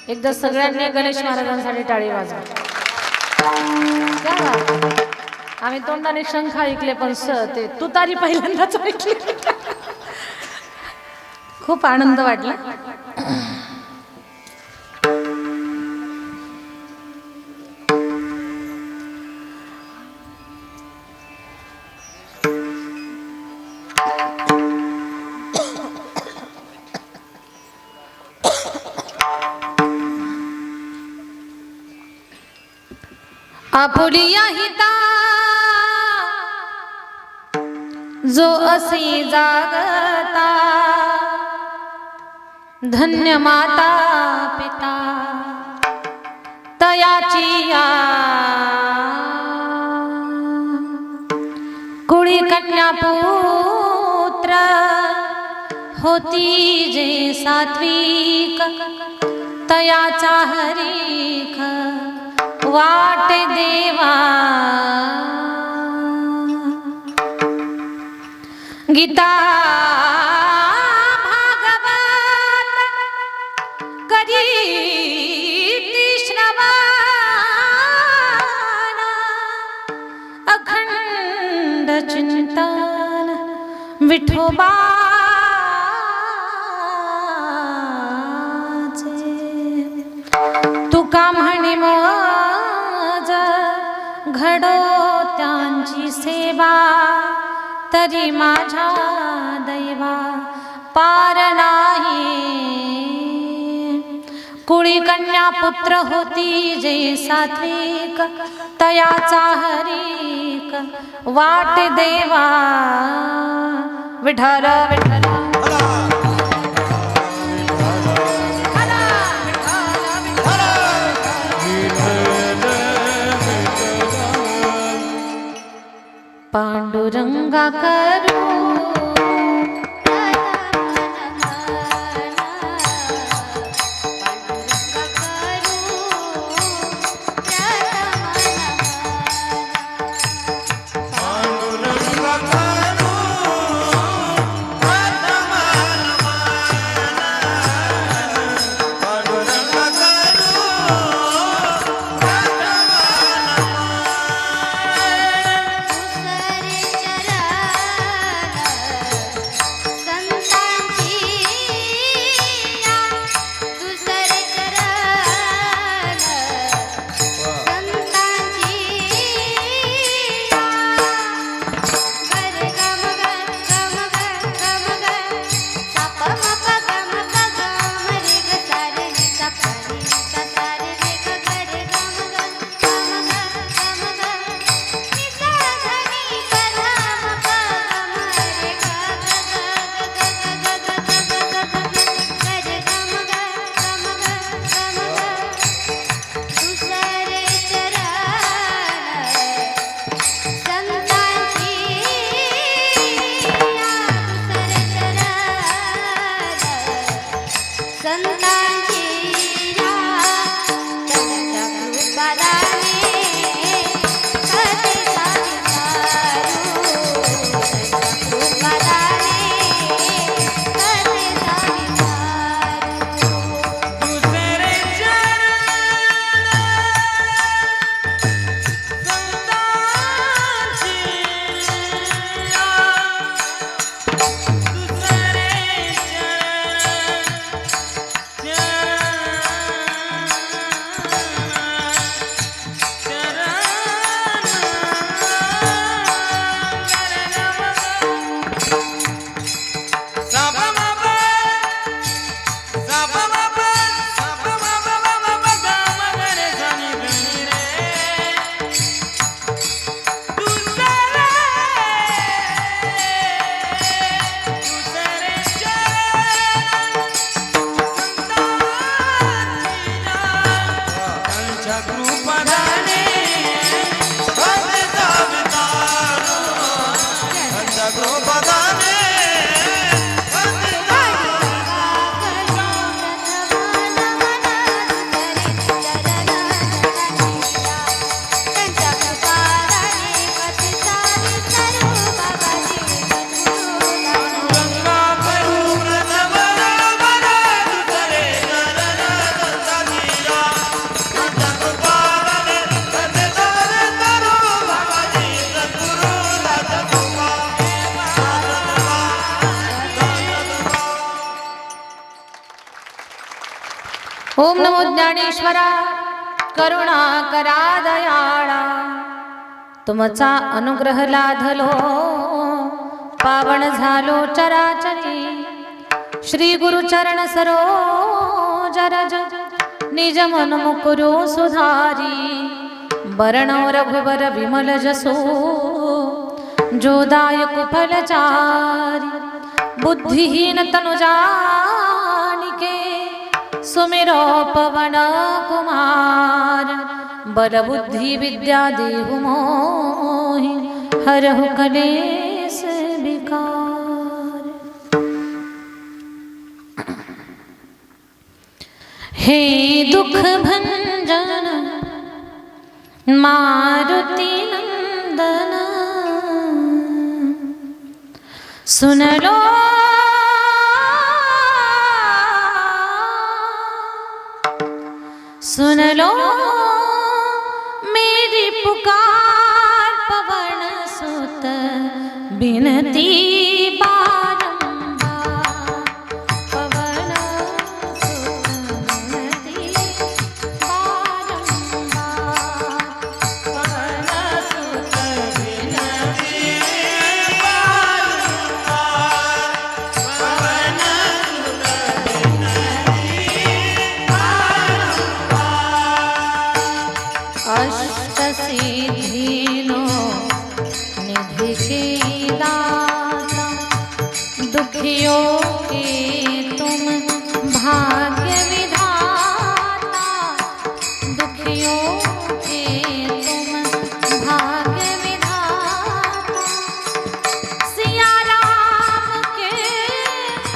एकदा सगळ्यांनी गणेश महाराजांसाठी टाळी वाजवा. आम्ही तोंडाने शंख ऐकले पण ते तुतारी पहिल्यांदाच ऐकली. खूप आनंद वाटला. आपुलिया हिता जो असी जागता, धन्य माता पिता तयाची या, कुळी कन्या पुत्र होती जे सात्विक, तयाचा हरीख वाट देवा. गीता भागवत करी श्रवण, अखंड चिंतन विठोबा तुका म्हणे मज घडो त्यांची सेवा, तरी माझ्या दैवा पार नाही. कुळी कन्या पुत्र होती जे सात्विक, तयाचा हरिक वाट देवा. विठ्ठल विठ्ठल पांडुरंगा करू ओम नमो ज्ञानेश्वरा करुणा करा दयाळा. तुमचा अनुग्रह लाधलो पावन झालो चराचरी. श्री गुरुचरण सरोज रज निज मन मुकुरो सुधारी. वरणो रघुबर विमल जसो जोदायक फलचारी. बुद्धिहीन तनु जानिके सुमिरो पवन कुमार. बल बुद्धि विद्या देहु मोहि हरहु कलेश विकार. हे दुख भंजन मारुति नंदन सुन लो सुन लो मेरी पुकार. पवन सुत बिनती बारंबार. पवन सुत बिनती बारंबार. पवन सुत बिनती बारंबार. पवन सुत बिनती बारंबार. दीनो निधि के दाता, दुखियों के तुम भाग्य विधाता, दुखियों के तुम भाग्य विधाता। सिया राम के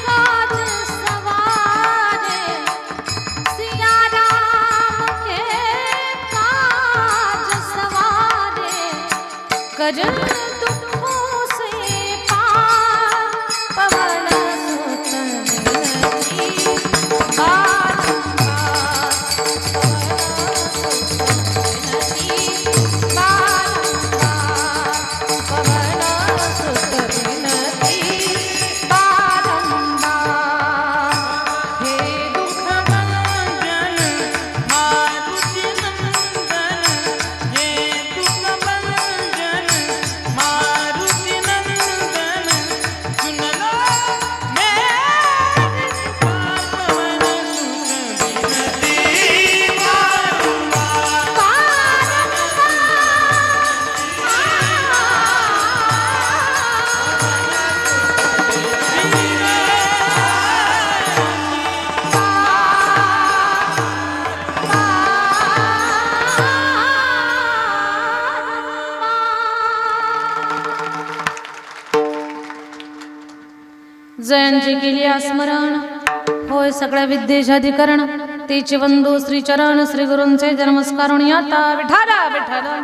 काज सवारे, सिया राम के काज सवारे, कर दुखों से पार पवन सुत विनती बारंबार, पवन सुत विनती बारंबार, हे दुख भंजन मारुति नंदन, हे दुख भंजन मारुति नंदन, सुन लो मेरी पवन सुत विनती जयंती केली स्मरण होय सगळ्या विद्येचे अधिकरण, तिचे वंदू श्री चरण श्री गुरूंचे जन्मस्कारून आता विठाला विठाला।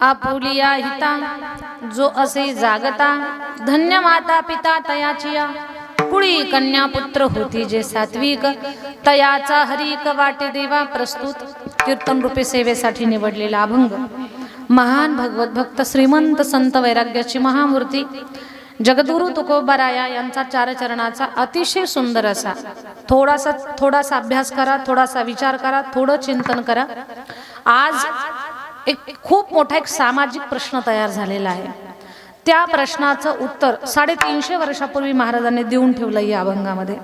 आपुलिया हिता जो असे जागता, धन्य माता पिता तयाचिया, कुळी कन्या पुत्र होती जे सात्विक, तयाचा हरिक वाटे देवा प्रस्तुत, कीर्तन रूपे सेवेसाठी निवडलेला अभंग। महान भगवत भक्त श्रीमंत संत वैराग्याची महामूर्ती जगद्गुरु तुकोबाराया यांचा चारचरणाचा अतिशय सुंदर असा थोडासा अभ्यास करा, थोडासा विचार करा, थोडं चिंतन करा। आज एक खूप मोठा एक सामाजिक प्रश्न तयार झालेला आहे, त्या प्रश्नाचं उत्तर 350 वर्षापूर्वी महाराजांनी देऊन ठेवलं या अभंगामध्ये।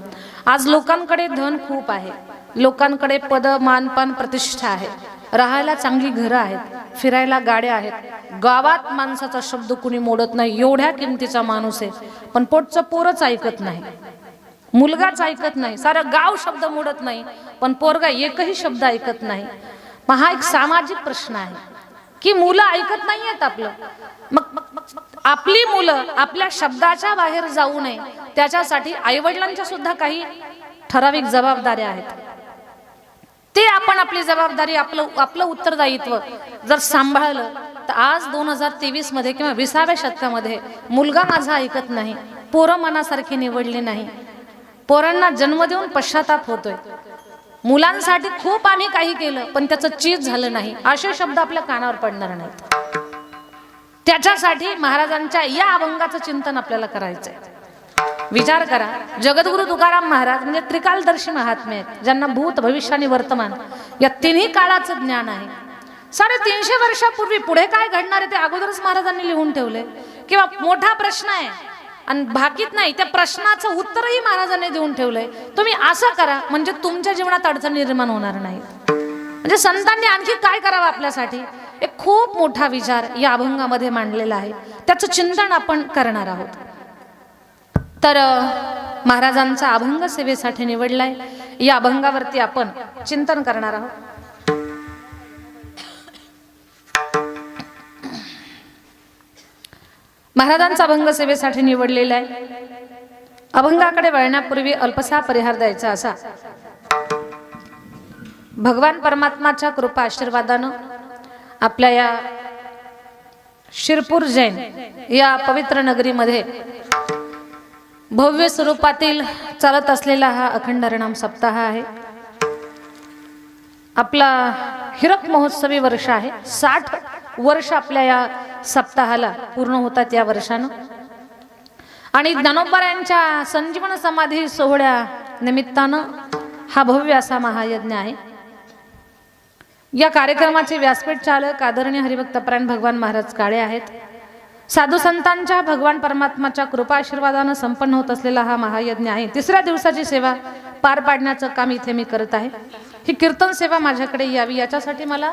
आज लोकांकडे धन खूप आहे, लोकांकडे पद मानपान प्रतिष्ठा आहे, राहायला चांगली घरं आहेत, फिरायला गाड्या आहेत, गावात माणसाचा शब्द कुणी मोडत नाही, एवढ्या किमतीचा माणूस आहे, पण पोटचं पोरच ऐकत नाही, मुलगाच ऐकत नाही, सारं गाव शब्द मोडत नाही, पण पोरगा एकही शब्द ऐकत नाही। मग हा एक सामाजिक प्रश्न आहे की मुलं ऐकत नाहीयेत आपलं, मग आपली मुलं आपल्या शब्दाच्या बाहेर जाऊ नये त्याच्यासाठी आईवडिलांच्या सुद्धा काही ठराविक जबाबदाऱ्या आहेत, ते आपण आपली जबाबदारी आपलं उत्तरदायित्व जर सांभाळलं तर आज 2023 मध्ये किंवा 20व्या शतकामध्ये मुलगा माझा ऐकत नाही, पोरं मनासारखी निवडली नाही, पोरांना जन्म देऊन पश्चाताप होतोय, मुलांसाठी खूप आम्ही काही केलं पण त्याचं चीज झालं नाही, असे शब्द आपल्या कानावर पडणार नाहीत। त्याच्यासाठी महाराजांच्या या अभंगाचं चिंतन आपल्याला करायचंय। विचार करा, जगद्गुरु तुकाराम महाराज म्हणजे त्रिकालदर्शी महात्मे आहेत, ज्यांना भूत भविष्य आणि वर्तमान या तिन्ही काळाचं ज्ञान आहे। 350 वर्षापूर्वी पुढे काय घडणार आहे ते अगोदरच महाराजांनी लिहून ठेवले, किंवा मोठा प्रश्न आहे आणि भाकीत नाही, त्या प्रश्नाचं उत्तरही महाराजांनी देऊन ठेवलंय। तुम्ही असं करा म्हणजे तुमच्या जीवनात अडचण निर्माण होणार नाही। म्हणजे संतांनी आणखी काय करावं आपल्यासाठी, एक खूप मोठा विचार या अभंगामध्ये मांडलेला आहे, त्याचं चिंतन आपण करणार आहोत। तर महाराजांचा अभंग सेवेसाठी निवडलाय, या अभंगावरती आपण चिंतन करणार आहोत। महाराजांचा अभंग सेवेसाठी निवडलेला आहे। अभंगाकडे वळण्यापूर्वी अल्पसा परिहार द्यायचा असा, भगवान परमात्माच्या कृपा आशीर्वादानं आपल्या या शिरपूर जैन या पवित्र नगरीमध्ये भव्य स्वरूपातील चालत असलेला हा अखंड हरिनाम सप्ताह आहे। आपला हिरक महोत्सवी वर्ष आहे, 60 वर्ष आपल्या या सप्ताहाला पूर्ण होतात या वर्षानं, आणि ज्ञानोबा संजीवन समाधी सोहळ्या निमित्तानं हा भव्य असा महायज्ञ आहे। या कार्यक्रमाचे व्यासपीठ चालक आदरणीय हरिभक्तपरायण भगवान महाराज काळे आहेत। साधू संतांच्या भगवान परमात्माच्या कृपा आशीर्वादानं संपन्न होत असलेला हा महायज्ञ आहे. तिसऱ्या दिवसाची सेवा पार पाडण्याचं काम इथे मी करत आहे. ही कीर्तन सेवा माझ्याकडे यावी याच्यासाठी मला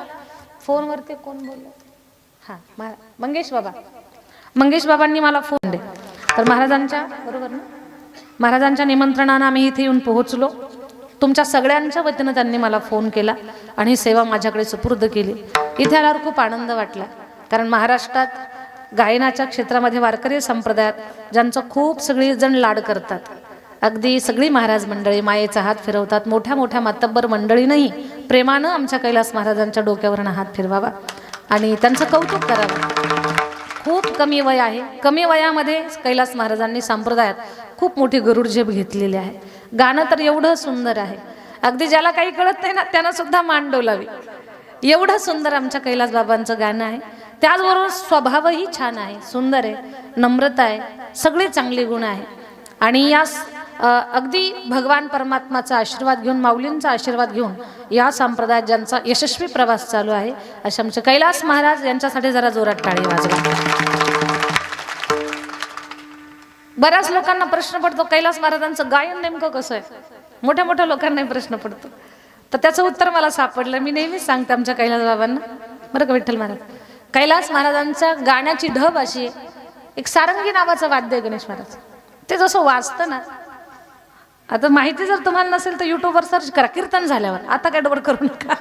फोनवरती कोण बोललं, हां मंगेश बाबांनी मला फोन दे. तर महाराजांच्या बरोबर ना, महाराजांच्या निमंत्रणानं आम्ही इथे येऊन पोहोचलो. तुमच्या सगळ्यांच्या वतीनं त्यांनी मला फोन केला आणि ही सेवा माझ्याकडे सुपूर्द केली. इथे आल्यावर खूप आनंद वाटला, कारण महाराष्ट्रात गायनाच्या क्षेत्रामध्ये वारकरी संप्रदायात ज्यांचं खूप सगळी जण लाड करतात, अगदी सगळी महाराज मंडळी मायेचा हात फिरवतात. मोठ्या मोठ्या मातब्बर मंडळीनंही प्रेमानं आमच्या कैलास महाराजांच्या डोक्यावरनं हात फिरवावा आणि त्यांचं कौतुक करावं. खूप कमी वय आहे, कमी वयामध्ये कैलास महाराजांनी संप्रदायात खूप मोठी गरुड झेप घेतलेली आहे. गाणं तर एवढं सुंदर आहे, अगदी ज्याला काही कळत नाही ना त्यांना सुद्धा मान डोलावी, एवढं सुंदर आमच्या कैलास बाबांचं गाणं आहे. त्याचबरोबर स्वभावही छान आहे, सुंदर आहे, नम्रता आहे, सगळे चांगले गुण आहे. आणि या अगदी भगवान परमात्माचा आशीर्वाद घेऊन, माऊलींचा आशीर्वाद घेऊन या संप्रदायात ज्यांचा यशस्वी प्रवास चालू आहे असे आमचे कैलास महाराज यांच्यासाठी जरा जोरात टाळी वाजवा. बऱ्याच लोकांना प्रश्न पडतो कैलास महाराजांचं गायन नेमकं कसं आहे, मोठ्या मोठ्या लोकांनाही प्रश्न पडतो. तर त्याचं उत्तर मला सापडलं. मी नेहमीच सांगते आमच्या कैलास बाबांना, बरं का विठ्ठल महाराज, कैलास महाराजांच्या गाण्याची ढब अशी आहे. एक सारंगी नावाचं वाद्य आहे गणेश महाराज, ते जसं वाजतं ना, आता माहिती जर तुम्हाला नसेल तर यूट्यूबवर सर्च करा कीर्तन झाल्यावर, आता काय डबड करू नका.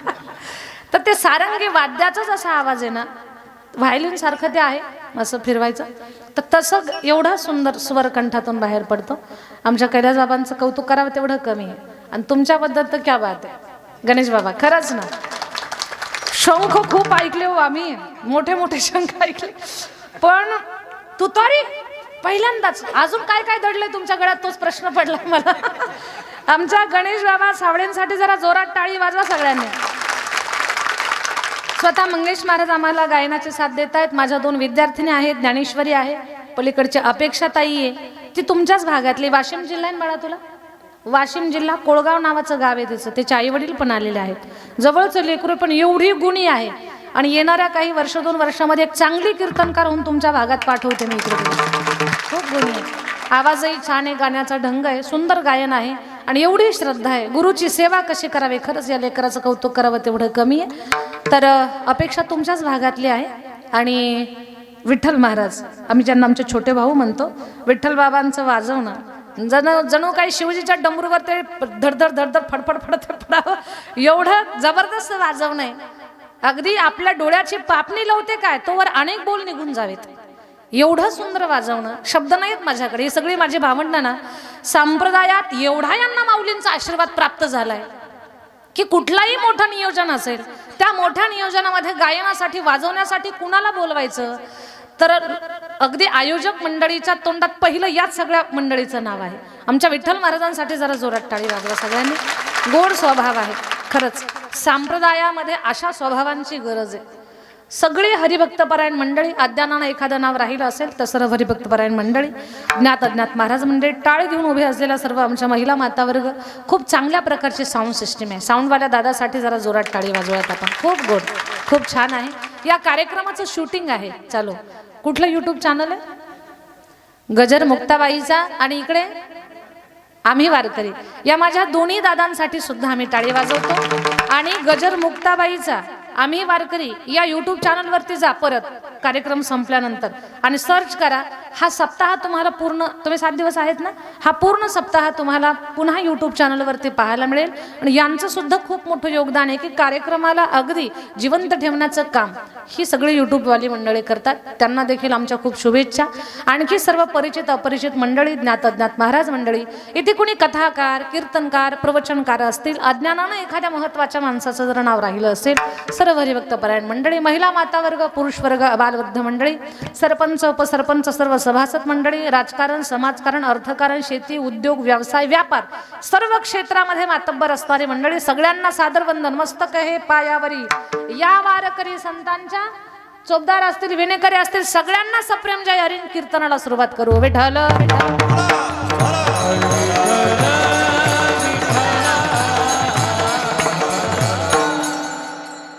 तर ते सारंगी वाद्याचाच असा आवाज आहे ना, व्हायलिन सारखं ते आहे असं फिरवायचं, तर तसं एवढा सुंदर स्वर कंठातून बाहेर पडतो. आमच्या कैलास बाबांचं कौतुक करावं तेवढं कमी आहे. आणि तुमच्याबद्दल तर क्या बात आहे गणेश बाबा, खरंच ना. शंख खूप ऐकले हो आम्ही, मोठे मोठे शंख ऐकले, पण तुतारी पहिल्यांदाच. अजून काय काय दडलंय तुमच्या गळ्यात तोच प्रश्न पडला मला. आमच्या गणेश बाबा सावळेंसाठी जरा जोरात टाळी वाजवा सगळ्यांनी. स्वतः मंगेश महाराज आम्हाला गायनाचे साथ देत आहेत. माझ्या 2 विद्यार्थिनी आहेत, ज्ञानेश्वरी आहे, पलीकडची अपेक्षाताई आहे, ती तुमच्याच भागातली. वाशिम जिल्हा आहे मला तुला, वाशिम जिल्हा कोळगाव नावाचं गाव आहे तिचं. त्याचे आई वडील पण आलेले आहेत, जवळचं लेकरू, पण एवढी गुणी आहे. आणि येणाऱ्या काही वर्ष 2 वर्षामध्ये एक चांगली कीर्तनकार होऊन तुमच्या भागात पाठवते मी इकडे. खूप गुणी आहे, आवाजही छान आहे, गाण्याचा ढंग आहे, सुंदर गायन आहे आणि एवढी श्रद्धा आहे. गुरुची सेवा कशी करावी, खरंच या लेकराचं कौतुक करावं तेवढं कमी आहे. तर अपेक्षा तुमच्याच भागातली आहे. आणि विठ्ठल महाराज, आम्ही ज्यांना आमचे छोटे भाऊ म्हणतो, विठ्ठल बाबांचं वाजवणं जणू काही शिवजीच्या डमरूवर ते धडधड धडधड फडफड फडफड फडावं एवढं जबरदस्त वाजवणं आहे. अगदी आपल्या डोळ्याची पापणी लावते काय तोवर अनेक बोल निघून जावेत, एवढं सुंदर वाजवणं. शब्द नाहीत माझ्याकडे. ही सगळी माझी भावंडं ना, संप्रदायात एवढा यांना माऊलींचा आशीर्वाद प्राप्त झालाय की कुठलाही मोठं नियोजन असेल, त्या मोठ्या नियोजनामध्ये गायनासाठी वाजवण्यासाठी कुणाला बोलवायचं, तर अगदी आयोजक मंडळीच्या तोंडात पहिलं याच सगळ्या मंडळीचं नाव आहे. आमच्या विठ्ठल महाराजांसाठी जरा जोरात टाळी वाजवा सगळ्यांनी. गोड स्वभाव आहे खरंच, संप्रदायामध्ये अशा स्वभावांची गरज आहे. सगळी हरिभक्तपरायण मंडळी, अज्ञानानं एखादं नाव राहिलं असेल तर सर्व हरिभक्तपरायण मंडळी, ज्ञात अज्ञात महाराज मंडळी, टाळ घेऊन उभे असलेल्या सर्व आमच्या महिला मातावर्ग, खूप चांगल्या प्रकारची साऊंड सिस्टीम आहे. साऊंडवाल्या दादासाठी जरा जोरात टाळी वाजवूयात आपण. खूप गोड, खूप छान आहे. या कार्यक्रमाचं शूटिंग आहे चालू. कुठलं यूट्यूब चॅनल आहे? गजर मुक्ताबाईचा. आणि इकडे आम्ही वारकरी, या माझ्या दोन्ही दादांसाठी सुद्धा आम्ही टाळी वाजवतो. आणि गजर मुक्ताबाईचा आम्ही वारकरी या यूट्यूब चॅनलवरती जा परत कार्यक्रम संपल्यानंतर आणि सर्च करा. हा सप्ताह तुम्हाला पूर्ण, तुम्ही 7 दिवस आहेत ना, हा पूर्ण सप्ताह तुम्हाला पुन्हा यूट्यूब चॅनलवरती पाहायला मिळेल. आणि यांचं सुद्धा खूप मोठं योगदान आहे की कार्यक्रमाला अगदी जिवंत ठेवण्याचं काम ही सगळी यूट्यूबवाली मंडळी करतात. त्यांना देखील आमच्या खूप शुभेच्छा. आणखी सर्व परिचित अपरिचित मंडळी, ज्ञात अज्ञात महाराज मंडळी, इथे कुणी कथाकार, कीर्तनकार, प्रवचनकार असतील, अज्ञानानं एखाद्या महत्त्वाच्या माणसाचं जर नाव राहिलं असेल, सर्व हरिभक्तपरायण मंडळी, महिला मातावर्ग, पुरुष वर्ग, बालवृद्ध मंडळी, सरपंच उपसरपंच, सर्व सभासद मंडळी, राजकारण, समाजकारण, अर्थकारण, शेती, उद्योग, व्यवसाय, व्यापार, सर्व क्षेत्रामध्ये मातब्बर असणारी मंडळी, सगळ्यांना सादर वंदन. मस्तक हे पायावरी या वारकरी संतांच्या, चोपदार असतील, विनेकरी असतील, सगळ्यांना सप्रेम जय हरी कीर्तनाला सुरुवात करू. विठ्ठल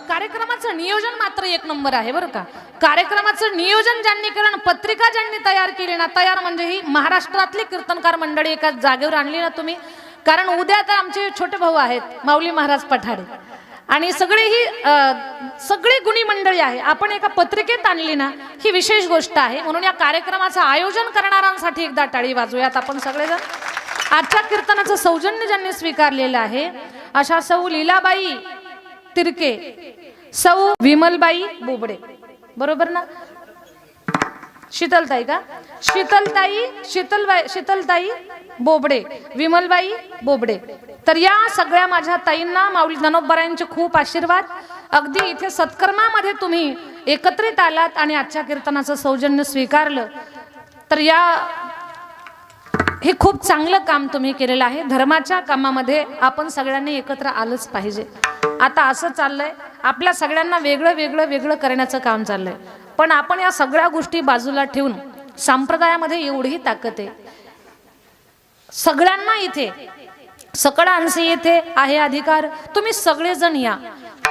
कार्यक्रमाचं नियोजन मात्र मात्र एक नंबर आहे बरं का. कार्यक्रमाचं नियोजन ज्यांनी केलं, पत्रिका ज्यांनी तयार केली ना, तयार म्हणजे ही महाराष्ट्रातली कीर्तनकार मंडळी एका जागेवर आणली ना तुम्ही. कारण उद्या तर आमचे छोटे भाऊ आहेत माऊली महाराज पठाडे आणि सगळी गुणी मंडळी आहे. आपण एका पत्रिकेत आणली ना, ही विशेष गोष्ट आहे. म्हणून या कार्यक्रमाचं आयोजन करणाऱ्यांसाठी एकदा टाळी वाजवूयात आपण सगळेजण. आजच्या कीर्तनाचं सौजन्य ज्यांनी स्वीकारलेलं आहे अशा सौ लीलाबाई तिरके, सौ विमलबाई बोबडे, बरोबर ना? शीतलताई का? शीतलताई बोबडे, विमलबाई बोबडे. तर या सगळ्या माझ्या ताईंना माऊली ज्ञानोबारायांचे खूप आशीर्वाद. अगदी इथे सत्कर्मामध्ये तुम्ही एकत्रित आलात आणि आजच्या कीर्तनाचं सौजन्य स्वीकारलं, तर हे खूप चांगलं काम तुम्ही केलेलं आहे. धर्माच्या कामामध्ये आपण सगळ्यांनी एकत्र आलंच पाहिजे. आता असं चाललंय, आपल्या सगळ्यांना वेगळं करण्याचं काम चाललंय. पण आपण या सगळ्या गोष्टी बाजूला ठेवून, संप्रदायामध्ये एवढी ताकद आहे, सगळ्यांना इथे सकळांशी येथे आहे अधिकार. तुम्ही सगळेजण या.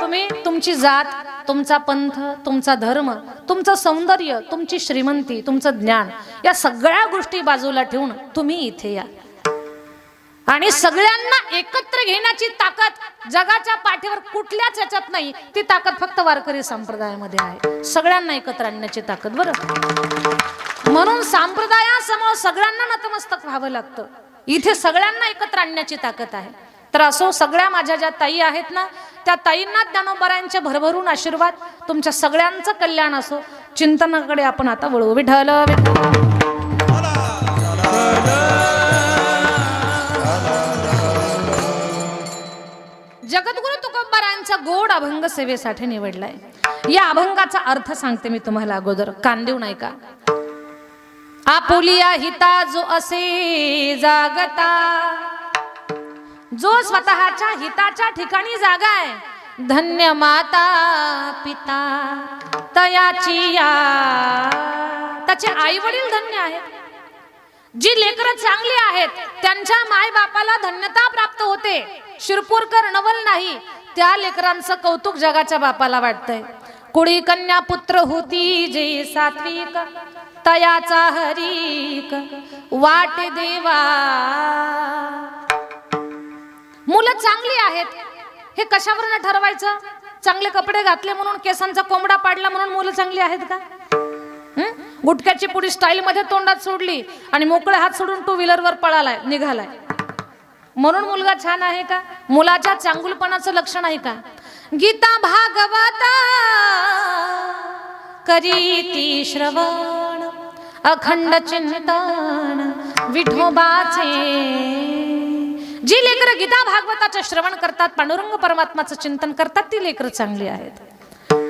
तुम्ही तुमची जात, तुमचा पंथ, तुमचा धर्म, तुमचं सौंदर्य, तुमची श्रीमंती, तुमचं ज्ञान, या सगळ्या गोष्टी बाजूला ठेवून तुम्ही इथे या. आणि सगळ्यांना एकत्र घेण्याची ताकद जगाच्या पाठीवर कुठल्याच याच्यात नाही. ती ताकद फक्त वारकरी संप्रदायामध्ये आहे. सगळ्यांना एकत्र आणण्याची ताकद. बरं, म्हणून संप्रदायासमोर सगळ्यांना नतमस्तक व्हावं लागतं. इथे सगळ्यांना एकत्र आणण्याची ताकद आहे. तर असो, सगळ्या माझ्या ज्या ताई आहेत ना, त्या ताईंना ज्ञानोबारायांचे भरभरून आशीर्वाद. तुमच्या सगळ्यांचं कल्याण असो. चिंतनाकडे आपण आता वळू. विठ्ठल जगद्गुरु तुकोबारायांचा गोड अभंग सेवेसाठी निवडलाय. या अभंगाचा अर्थ सांगते मी तुम्हाला अगोदर, कान देऊ नाही का. आपुलिया हिता जो असे जागता, जो स्वतःच्या हिताच्या ठिकाणी जागा आहे, धन्य माता पिता तयाची या. त्याचे आई वडील धन्य आहेत. जी लेकरं चांगली आहेत त्यांच्या माय बापाला धन्यता प्राप्त होते. शिरपूरकर नवल नाही, त्या लेकरांचं कौतुक जगाच्या बापाला वाटतंय. कुडी कन्या पुत्र होती जे सात्विक, तयाचा हरीक वाट देवा. मुलं चांगली आहेत हे कशावरून ठरवायचं? चांगले कपडे घातले म्हणून, केसांचा कोंबडा पाडला म्हणून मुलं चांगली आहेत का? गुटक्याची पुडी स्टाईल मध्ये तोंडात सोडली आणि मोकळे हात सोडून टू व्हीलरवर पळालाय निघालाय म्हणून मुलगा छान आहे का? मुलाच्या चांगुलपणाचं लक्षण आहे का? गीता भागवत करीती श्रवण, अखंड चिंतन विठोबाचे. जी लेकरं गीता भागवताचं श्रवण करतात, पांडुरंग परमात्माचं चिंतन करतात, ती लेकरं चांगली आहेत.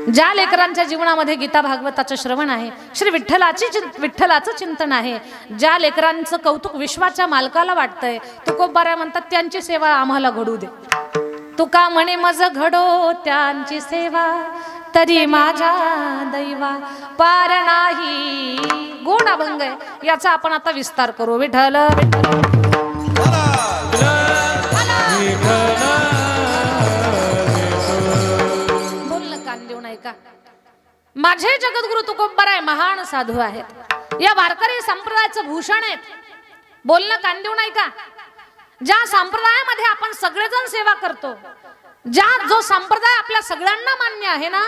ज्या लेकरांच्या जीवनामध्ये गीता भागवताचं श्रवण आहे, श्री विठ्ठलाचं चिंतन आहे, ज्या लेकरांचं कौतुक विश्वाच्या मालकाला वाटतंय, तुकोबाराया म्हणतात त्यांची सेवा आम्हाला घडू दे. तुका म्हणे मज घडो त्यांची सेवा, तरी माझ्या दैवा पार नाही. गोड अभंग आहे, याचा आपण आता विस्तार करू. विठ्ठल का. माझे जगद्गुरु तुकोबाराय महान साधू आहेत. या वारकरी संप्रदायाचं भूषण आहेत. बोलणं कान देऊ नाही का. ज्या संप्रदायामध्ये आपण सगळेजण सेवा करतो, जो संप्रदाय आपल्या सगळ्यांना मान्य आहे ना,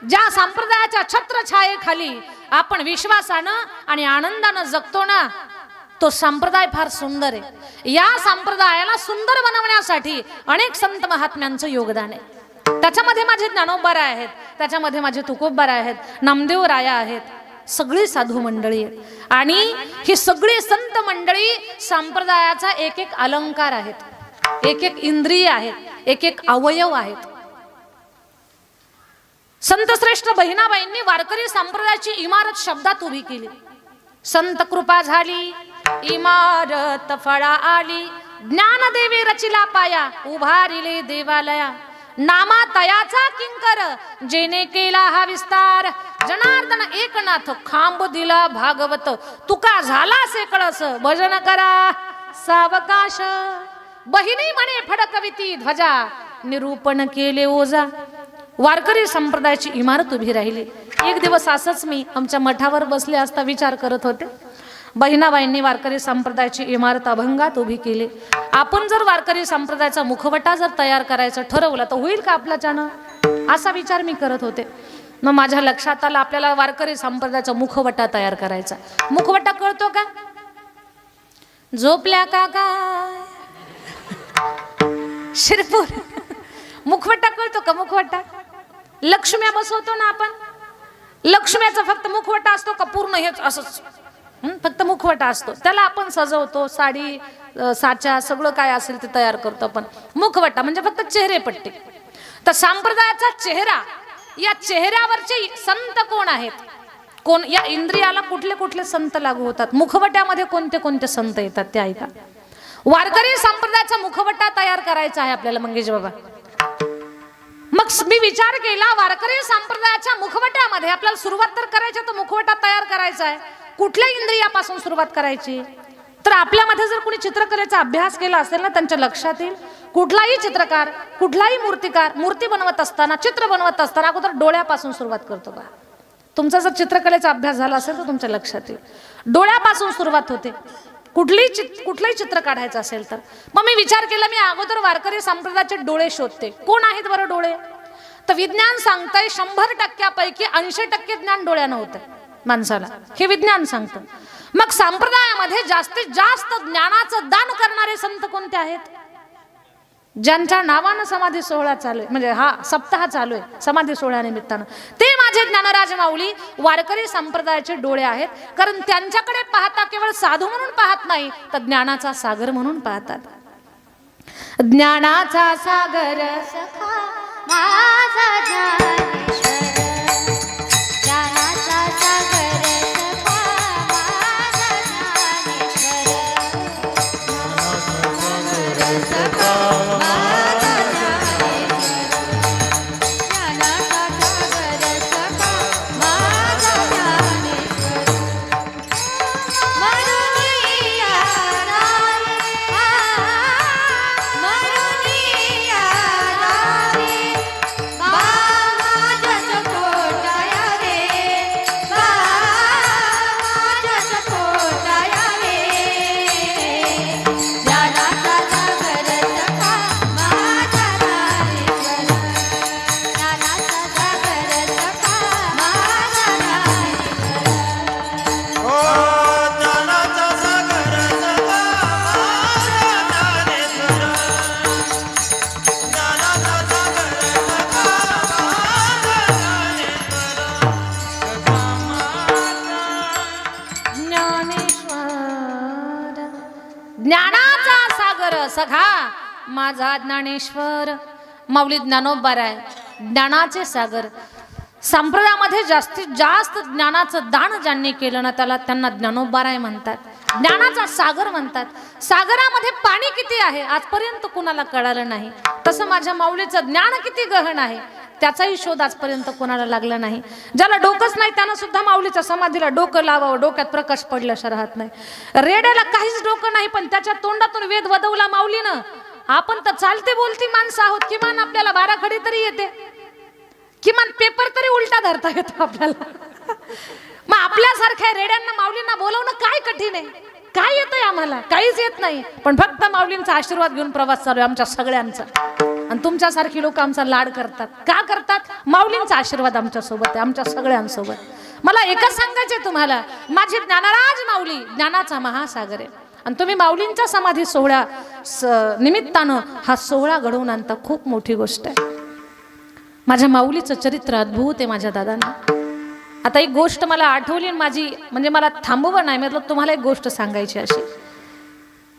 ज्या संप्रदायाच्या छत्रछायेखाली आपण विश्वासानं आणि आनंदानं जगतो ना, तो संप्रदाय फार सुंदर आहे. या संप्रदायाला सुंदर बनवण्यासाठी अनेक संत महात्म्यांचं योगदान आहे. त्याच्यामध्ये माझे ज्ञानोबाराय आहेत, त्याच्यामध्ये माझे तुकोबाराय आहेत, नामदेव राया आहेत, सगळी साधू मंडळी आहेत. आणि ही सगळी संत मंडळी संप्रदायाचा एक एक अलंकार आहेत, एक एक इंद्रिय आहेत, एक एक अवयव आहेत. संत श्रेष्ठ बहिणाबाईंनी वारकरी संप्रदायाची इमारत शब्दात उभी केली. संत कृपा झाली इमारत फळा आली, ज्ञानदेवी रचिला पाया, उभारिले देवालया. नामा तयाचा किंकर, जेने केला हा विस्तार. जनार्दन एकनाथ खांब दिला भागवत, तुका झाला से कळस, भजन करा सावकाश. बहिणी म्हणे फडकविती ध्वजा, निरूपण केले ओझा. वारकरी संप्रदायाची इमारत उभी राहिली. एक दिवस असंच मी आमच्या मठावर बसले असता विचार करत होते. बहिणाबाईंनी वारकरी संप्रदायाची इमारत अभंगात उभी केली. आपण जर वारकरी संप्रदायाचा मुखवटा जर तयार करायचं ठरवलं तर होईल का आपल्याच्यानं, असा विचार मी करत होते. मग माझ्या लक्षात आलं आपल्याला वारकरी संप्रदायाचा मुखवटा तयार करायचा. मुखवटा कळतो का? झोपल्या का काय शिरपूर मुखवटा कळतो का? मुखवटा लक्ष्म्या बसवतो ना आपण, लक्ष्म्याचा फक्त मुखवटा असतो का? पूर्ण हेच असंच फक्त मुखवटा असतो. त्याला आपण सजवतो, साडी साचा सगळं काय असेल ते तयार करतो आपण. मुखवटा म्हणजे फक्त चेहरेपट्टी. तर संप्रदायाचा चेहरा, या चेहऱ्यावरचे संत कोण आहेत, कोण या इंद्रियाला कुठले कुठले संत लागू होतात, मुखवट्यामध्ये कोणते कोणते संत येतात ते ऐका. वारकरी संप्रदायाचा मुखवटा तयार करायचा आहे आपल्याला मंगेश बाबा. मग मी विचार केला वारकरी संप्रदायाच्या मुखवट्यामध्ये आपल्याला सुरुवात तर करायची, तर मुखवटा तयार करायचा आहे. कुठल्या इंद्रियापासून सुरुवात करायची? तर आपल्यामध्ये जर कोणी चित्रकलेचा अभ्यास केला असेल ना, त्यांच्या लक्षात येईल कुठलाही चित्रकार, कुठलाही मूर्तिकार मूर्ती बनवत असताना, चित्र बनवत असताना अगोदर डोळ्यापासून सुरुवात करतो का? तुमचा जर चित्रकलेचा अभ्यास झाला असेल तर तुमच्या लक्षात येईल डोळ्यापासून सुरुवात होते. कुठलंही चित्र काढायचं असेल तर. मग मी विचार केला मी अगोदर वारकरी संप्रदायाचे डोळे शोधते. कोण आहेत बरं डोळे? तर विज्ञान सांगतंय 100% 80% ज्ञान डोळ्यानं होतं माणसाला, हे विज्ञान सांगतं. मग संप्रदायामध्ये जास्तीत जास्त ज्ञानाचं दान करणारे संत कोणते आहेत? ज्यांच्या नावानं समाधी सोहळा चालू आहे, म्हणजे हा सप्ताह चालू आहे समाधी सोहळ्यानिमित्तानं, ते माझे ज्ञानराज माऊली वारकरी संप्रदायाचे डोळे आहेत. कारण त्यांच्याकडे पाहता केवळ साधू म्हणून पाहत नाही, तर ज्ञानाचा सागर म्हणून पाहतात. ज्ञानाचा सागर सखा माझा ज्ञानेश्वर, ज्ञानाचा सागर सखा माझा ज्ञानेश्वर, ज्ञानाचा सागर सखा माझा ज्ञानेश्वर, ज्ञानाचा सागर सखा माझा ज्ञानेश्वर. मरुनिया राये, मरुनिया राये, माझ्या सपोटाया रे, माझ्या सपोटाया रे, ज्ञानाचा सागर सखा माझा ज्ञानेश्वर, ज्ञानाचा सागर सखा माझा ज्ञानेश्वर. ओ ज्ञानाचा सागर सखा माझा ज्ञानेश्वर, ज्ञानाचा सागर सखा माझा ज्ञानेश्वर. ज्ञानाचा सागर सखा माझा ज्ञानेश्वर. माऊली ज्ञानोबाराय ज्ञानाचे सागर. संप्रदायामध्ये जास्तीत जास्त ज्ञानाचं दान ज्यांनी केलं ना त्यांना ज्ञानोबाराय म्हणतात, ज्ञानाचा सागर म्हणतात. सागरामध्ये पाणी किती आहे आजपर्यंत कुणाला कळालं नाही, तसं माझ्या माऊलीचं ज्ञान किती गहन आहे त्याचाही शोध आजपर्यंत कोणाला लागला नाही. ज्याला डोकंच नाही त्यानं सुद्धा माऊलीच्या समाधीला डोकं लावावं, डोक्यात प्रकाश पडल्याशिवाय राहत नाही. रेड्याला काहीच डोकं नाही पण त्याच्या तोंडातून वेद वदवला माऊलीनं. आपण तर चालते बोलती माणसं आहोत, किमान आपल्याला बाराखडी तरी येते, किमान पेपर तरी उलटा धरता येतो आपल्याला. मग आपल्यासारख्या रेड्यांना माऊलींना बोलवणं काय कठीण आहे? काय येतंय आम्हाला? काहीच येत नाही, पण फक्त माऊलींचा आशीर्वाद घेऊन प्रवास चालू आहे आमच्या सगळ्यांचा. आणि तुमच्यासारखी लोक आमचा लाड करतात. का करतात? माऊलींचा आशीर्वाद आमच्या सोबत आहे, आमच्या सगळ्यांसोबत. मला एकच सांगायचंय तुम्हाला, माझी ज्ञानराज माऊली ज्ञानाचा महासागर आहे. आणि तुम्ही माऊलींच्या समाधी सोहळ्या निमित्तानं हा सोहळा घडवून आणता, खूप मोठी गोष्ट आहे. माझ्या माऊलीचं चरित्र अद्भुत आहे माझ्या दादांना. आता एक गोष्ट मला आठवली, माझी म्हणजे मला थांबवं नाही, मतलब तुम्हाला एक गोष्ट सांगायची अशी.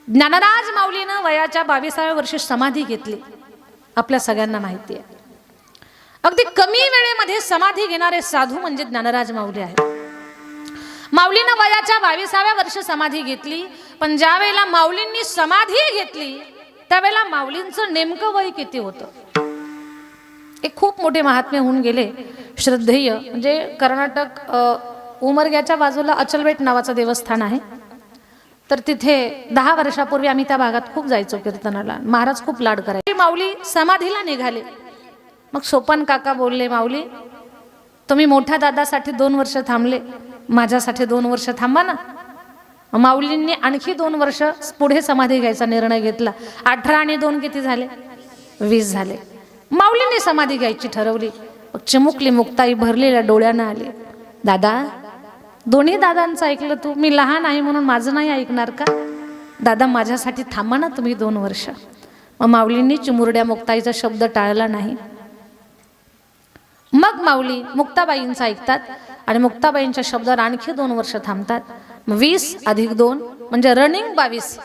ज्ञानराज माऊलीनं वयाच्या 22व्या वर्षी समाधी घेतली, आपल्या सगळ्यांना माहिती आहे. अगदी कमी वेळेमध्ये समाधी घेणारे साधू म्हणजे ज्ञानराज माऊली आहेत. माऊलीनं वयाच्या 22व्या वर्षी समाधी घेतली, पण ज्या वेळेला माऊलींनी समाधी घेतली त्यावेळेला माऊलींचं नेमकं वय किती होतं? एक खूप मोठे महात्मे होऊन गेले, श्रद्धेय, म्हणजे कर्नाटक उमरग्याच्या बाजूला अचलबेट नावाचं देवस्थान आहे. तर तिथे 10 वर्षापूर्वी आम्ही त्या भागात खूप जायचो कीर्तनाला. महाराज खूप लाड करायचे. माऊली समाधीला निघाले. मग सोपान काका बोलले, माऊली तुम्ही मोठ्या दादासाठी 2 वर्ष थांबले, माझ्यासाठी 2 वर्ष थांबा ना. माऊलींनी आणखी 2 वर्ष पुढे समाधी घ्यायचा निर्णय घेतला. 18 आणि 2 किती झाले? 20 झाले. माऊलींनी समाधी घ्यायची ठरवली. मग चिमुकली मुक्ताई भरलेल्या डोळ्यानं आली. दादा, दोन्ही दादांचं ऐकलं तू? मी लहान आहे म्हणून माझं नाही ऐकणार का? दादा माझ्यासाठी थांबा ना तुम्ही 2 वर्ष. मग माऊलींनी चिमुरड्या मुक्ताईचा शब्द टाळला नाही. मग माऊली मुक्ताबाईंचं ऐकतात आणि मुक्ताबाईंच्या शब्दावर आणखी 2 वर्ष थांबतात. 20 अधिक 2 म्हणजे रनिंग 22.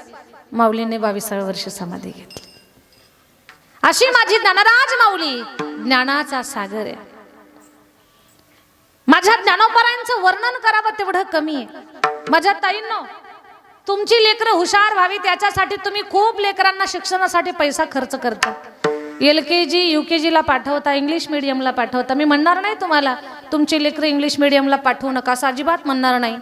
माऊलीने 22व्या वर्षी समाधी घेतली. अशी माझी ज्ञानराज माऊली ज्ञानाचा सागर आहे. माझ्या ज्ञानोबरायांचं वर्णन करावं तेवढं कमी आहे. माझ्या ताईंनो, तुमची लेकरं हुशार व्हावी त्याच्यासाठी तुम्ही खूप लेकरांना शिक्षणासाठी पैसा खर्च करता. LKG UKG ला पाठवता, इंग्लिश मिडियमला पाठवता. मी म्हणणार नाही तुम्हाला तुमची लेकरं इंग्लिश मिडियमला पाठवू नका, असं अजिबात म्हणणार नाही.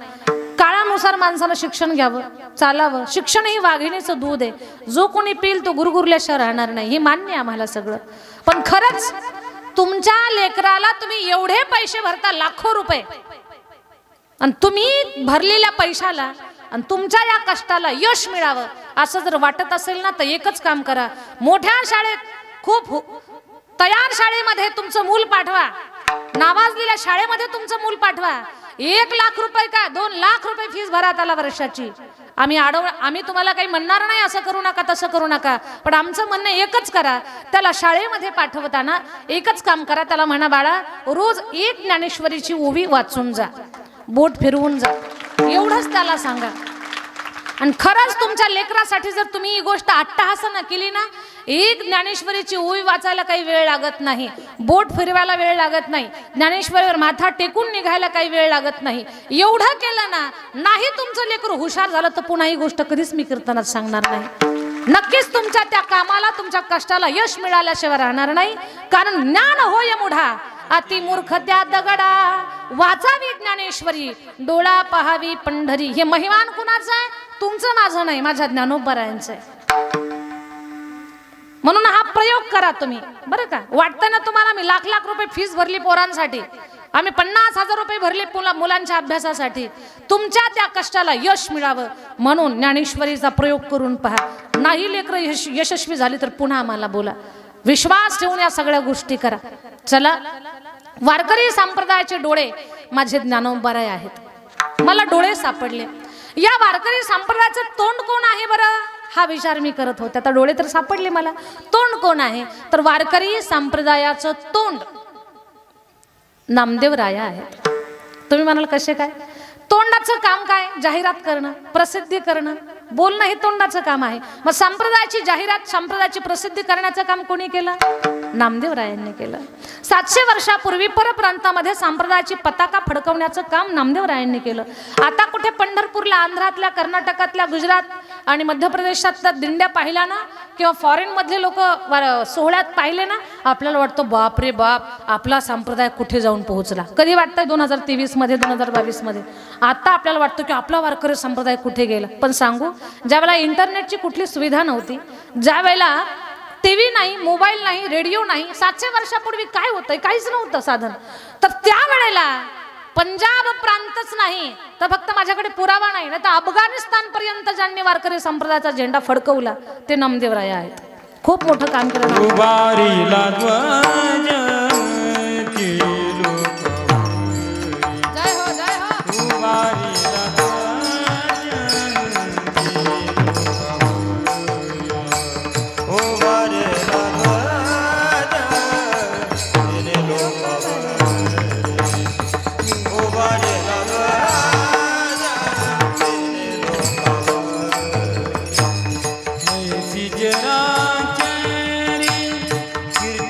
काळानुसार माणसानं शिक्षण घ्यावं, चालावं. शिक्षण ही वाघिणीचं दूध आहे. जो कोणी पिल तो गुरगुरल्याशिवाय राहणार नाही, हे मान्य आम्हाला सगळं. पण खरंच तुमच्या लेकराला तुम्ही एवढे पैसे भरता, लाखो रुपये, आणि तुम्ही भरलेल्या पैशाला आणि तुमच्या या कष्टाला यश मिळावं असं जर वाटत असेल ना, तर एकच काम करा. मोठ्या शाळेत, खूप तयार शाळेमध्ये तुमचं मूल पाठवा. नावाजलेल्या शाळेमध्ये तुमचं मूल पाठवा. 1 लाख रुपये का 2 लाख रुपये फीस भरा त्याला वर्षाची. आम्ही तुम्हाला काही म्हणणार नाही असं करू नका तसं करू नका, पण आमचं म्हणणं एकच करा. त्याला शाळेमध्ये पाठवताना एकच काम करा. त्याला म्हणा, बाळा रोज 1 ज्ञानेश्वरीची ओवी वाचून जा, बोट फिरवून जा, एवढंच त्याला सांगा. आणि खरंच तुमच्या लेकरासाठी जर तुम्ही ही गोष्ट अट्टहासानं केली ना, 1 ज्ञानेश्वरीची ओवी वाचायला काही वेळ लागत नाही, बोट फिरवायला वेळ लागत नाही, ज्ञानेश्वरीवर माथा टेकून निघायला काही वेळ लागत नाही. एवढं केलं ना, नाही तुमचं लेकरू हुशार झालं तर पुन्हा ही गोष्ट कधीच मी कीर्तनात सांगणार नाही. नक्कीच तुमच्या त्या कामाला, तुमच्या कष्टाला यश मिळाल्याशिवाय राहणार नाही. कारण ज्ञान होय मुढा, अति मूर्ख त्या दगडा, वाचावी ज्ञानेश्वरी, डोळा पहावी पंढरी. हे महिमान कुणाचं आहे? तुमचं, माझं नाही, माझ्या ज्ञानोबरायांचं आहे. म्हणून हा प्रयोग करा तुम्ही, बरं का? वाटतं ना तुम्हाला मी लाख लाख रुपये फीस भरली पोरांसाठी, आम्ही 50,000 रुपये भरले मुलांच्या अभ्यासासाठी. तुमच्या त्या कष्टाला यश मिळावं म्हणून ज्ञानेश्वरीचा प्रयोग करून पहा. नाही लेकरं यशस्वी झाली तर पुन्हा आम्हाला बोला. विश्वास ठेवून या सगळ्या गोष्टी करा. चला, वारकरी संप्रदायाचे डोळे माझे ज्ञानोबराय आहेत. मला डोळे सापडले. या वारकरी संप्रदायाचं तोंड कोण आहे बरं, हा विचार मी करत होते. आता डोळे तर सापडले मला, तोंड कोण आहे? तर वारकरी संप्रदायाचं तोंड नामदेव राया आहेत. तुम्ही म्हणाल कसे काय? तोंडाचं काम काय? जाहिरात करणं, प्रसिद्धी करणं, बोलणं हे तोंडाचं काम आहे. मग संप्रदायाची जाहिरात, संप्रदायाची प्रसिद्धी करण्याचं काम कोणी केलं? नामदेव रायांनी केलं. 700 वर्षापूर्वी परप्रांतामध्ये संप्रदायाची पताका फडकवण्याचं काम नामदेव रायांनी केलं. आता कुठे पंढरपूरला, आंध्रातल्या, कर्नाटकातल्या, गुजरात आणि मध्य प्रदेशातल्या दिंड्या पाहिल्या ना, किंवा फॉरेन मधले लोक सोहळ्यात पाहिले ना, आपल्याला वाटतं बाप रे बाप, आपला संप्रदाय कुठे जाऊन पोहोचला. कधी वाटतंय? 2023 मध्ये, 2022 मध्ये. आता आपल्याला वाटतं की आपला वारकरी संप्रदाय कुठे गेला. पण सांगू, ज्यावेळेला इंटरनेटची कुठली सुविधा नव्हती, ज्यावेळेला टीव्ही नाही, मोबाईल नाही, रेडिओ नाही, 700 वर्षापूर्वी काय होतंय? काहीच नव्हतं साधन. तर त्यावेळेला पंजाब प्रांतच नाही तर फक्त माझ्याकडे पुरावा नाही, तर अफगाणिस्तान पर्यंत ज्यांनी वारकरी संप्रदायाचा झेंडा फडकवला ते नामदेव राया आहेत. खूप मोठं काम केलं. उभारीला ध्वज जय हो, जय हो. उभारीला कीर्ती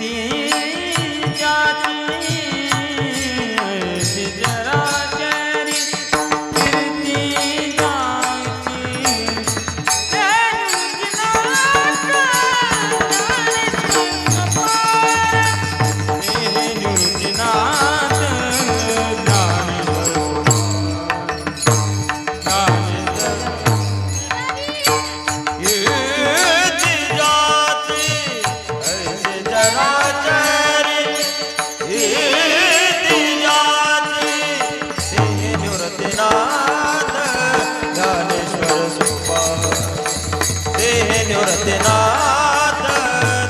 निवृत्तीनाथ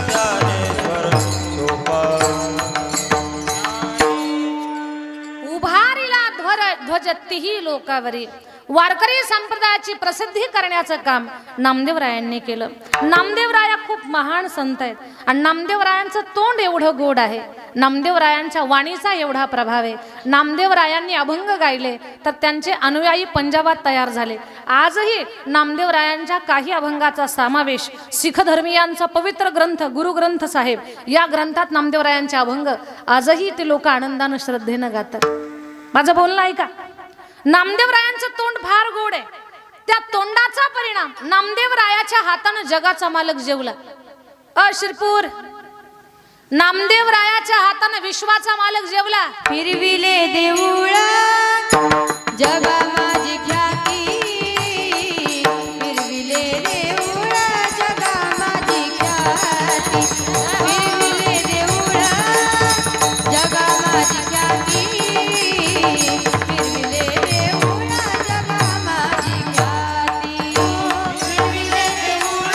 ज्ञानेश्वर सोपा उभारिला ध्वज तिही लोकावरी. वारकरी संप्रदायाची प्रसिद्धी करण्याचं काम नामदेवरायांनी केलं. नामदेवराया खूप महान संत आहेत आणि नामदेवरायांचं तोंड एवढं गोड आहे, नामदेवरायांच्या वाणीचा एवढा प्रभाव आहे. नामदेवरायांनी अभंग गायले तर त्यांचे अनुयायी पंजाबात तयार झाले. आजही नामदेवरायांच्या काही अभंगाचा समावेश शीख धर्मीयांचा पवित्र ग्रंथ गुरुग्रंथ साहेब या ग्रंथात नामदेवरायांचे अभंग आजही ते लोक आनंदानं श्रद्धेनं गातात. माझं बोलणं ऐका. नामदेवरायांचं तोंड फार गोड आहे. त्या तोंडाचा परिणाम नामदेवरायाच्या हातानं जगाचा मालक जेवला. श्रीपूर नामदेवरायाच्या हातानं विश्वाचा मालक जेवला. फिरविले देऊळ जगा माझी ख्याती. फिरविले देऊळ जगा माझी ख्याती. फिरविले देऊळ जगा माझी ख्याती. फिरविले देऊळ जगा माझी ख्याती. फिरविले देऊळ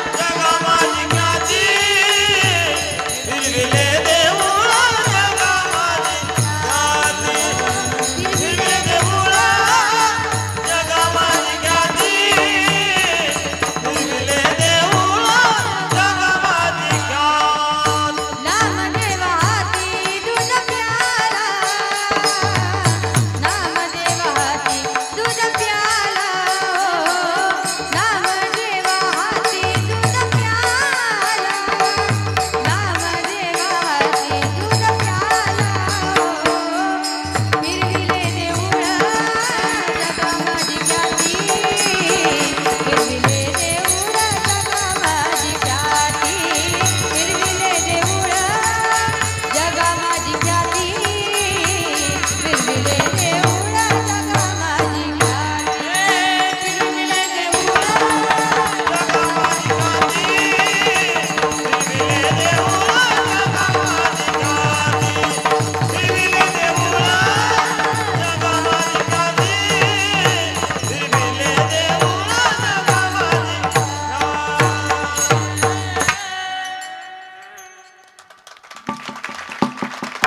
जगा माझी ख्याती. फिरविले देऊळ जगा माझी ख्याती. फिरविले देऊळ जगा माझी ख्याती. फिरविले देऊळ जगा माझी ख्याती. नामदेव हाती दूध प्याला. नामदेव हाती दूध प्याला. नामदेव हाती दूध प्याला. नामदेव हाती दूध प्याला. फिरविले देऊळ जगा माझी ख्याती. फिरविले देऊळ जगा माझी ख्याती. फिरविले देऊळ जगा माझी ख्याती. फिरविले देऊळ जगा माझी ख्याती. फिरविले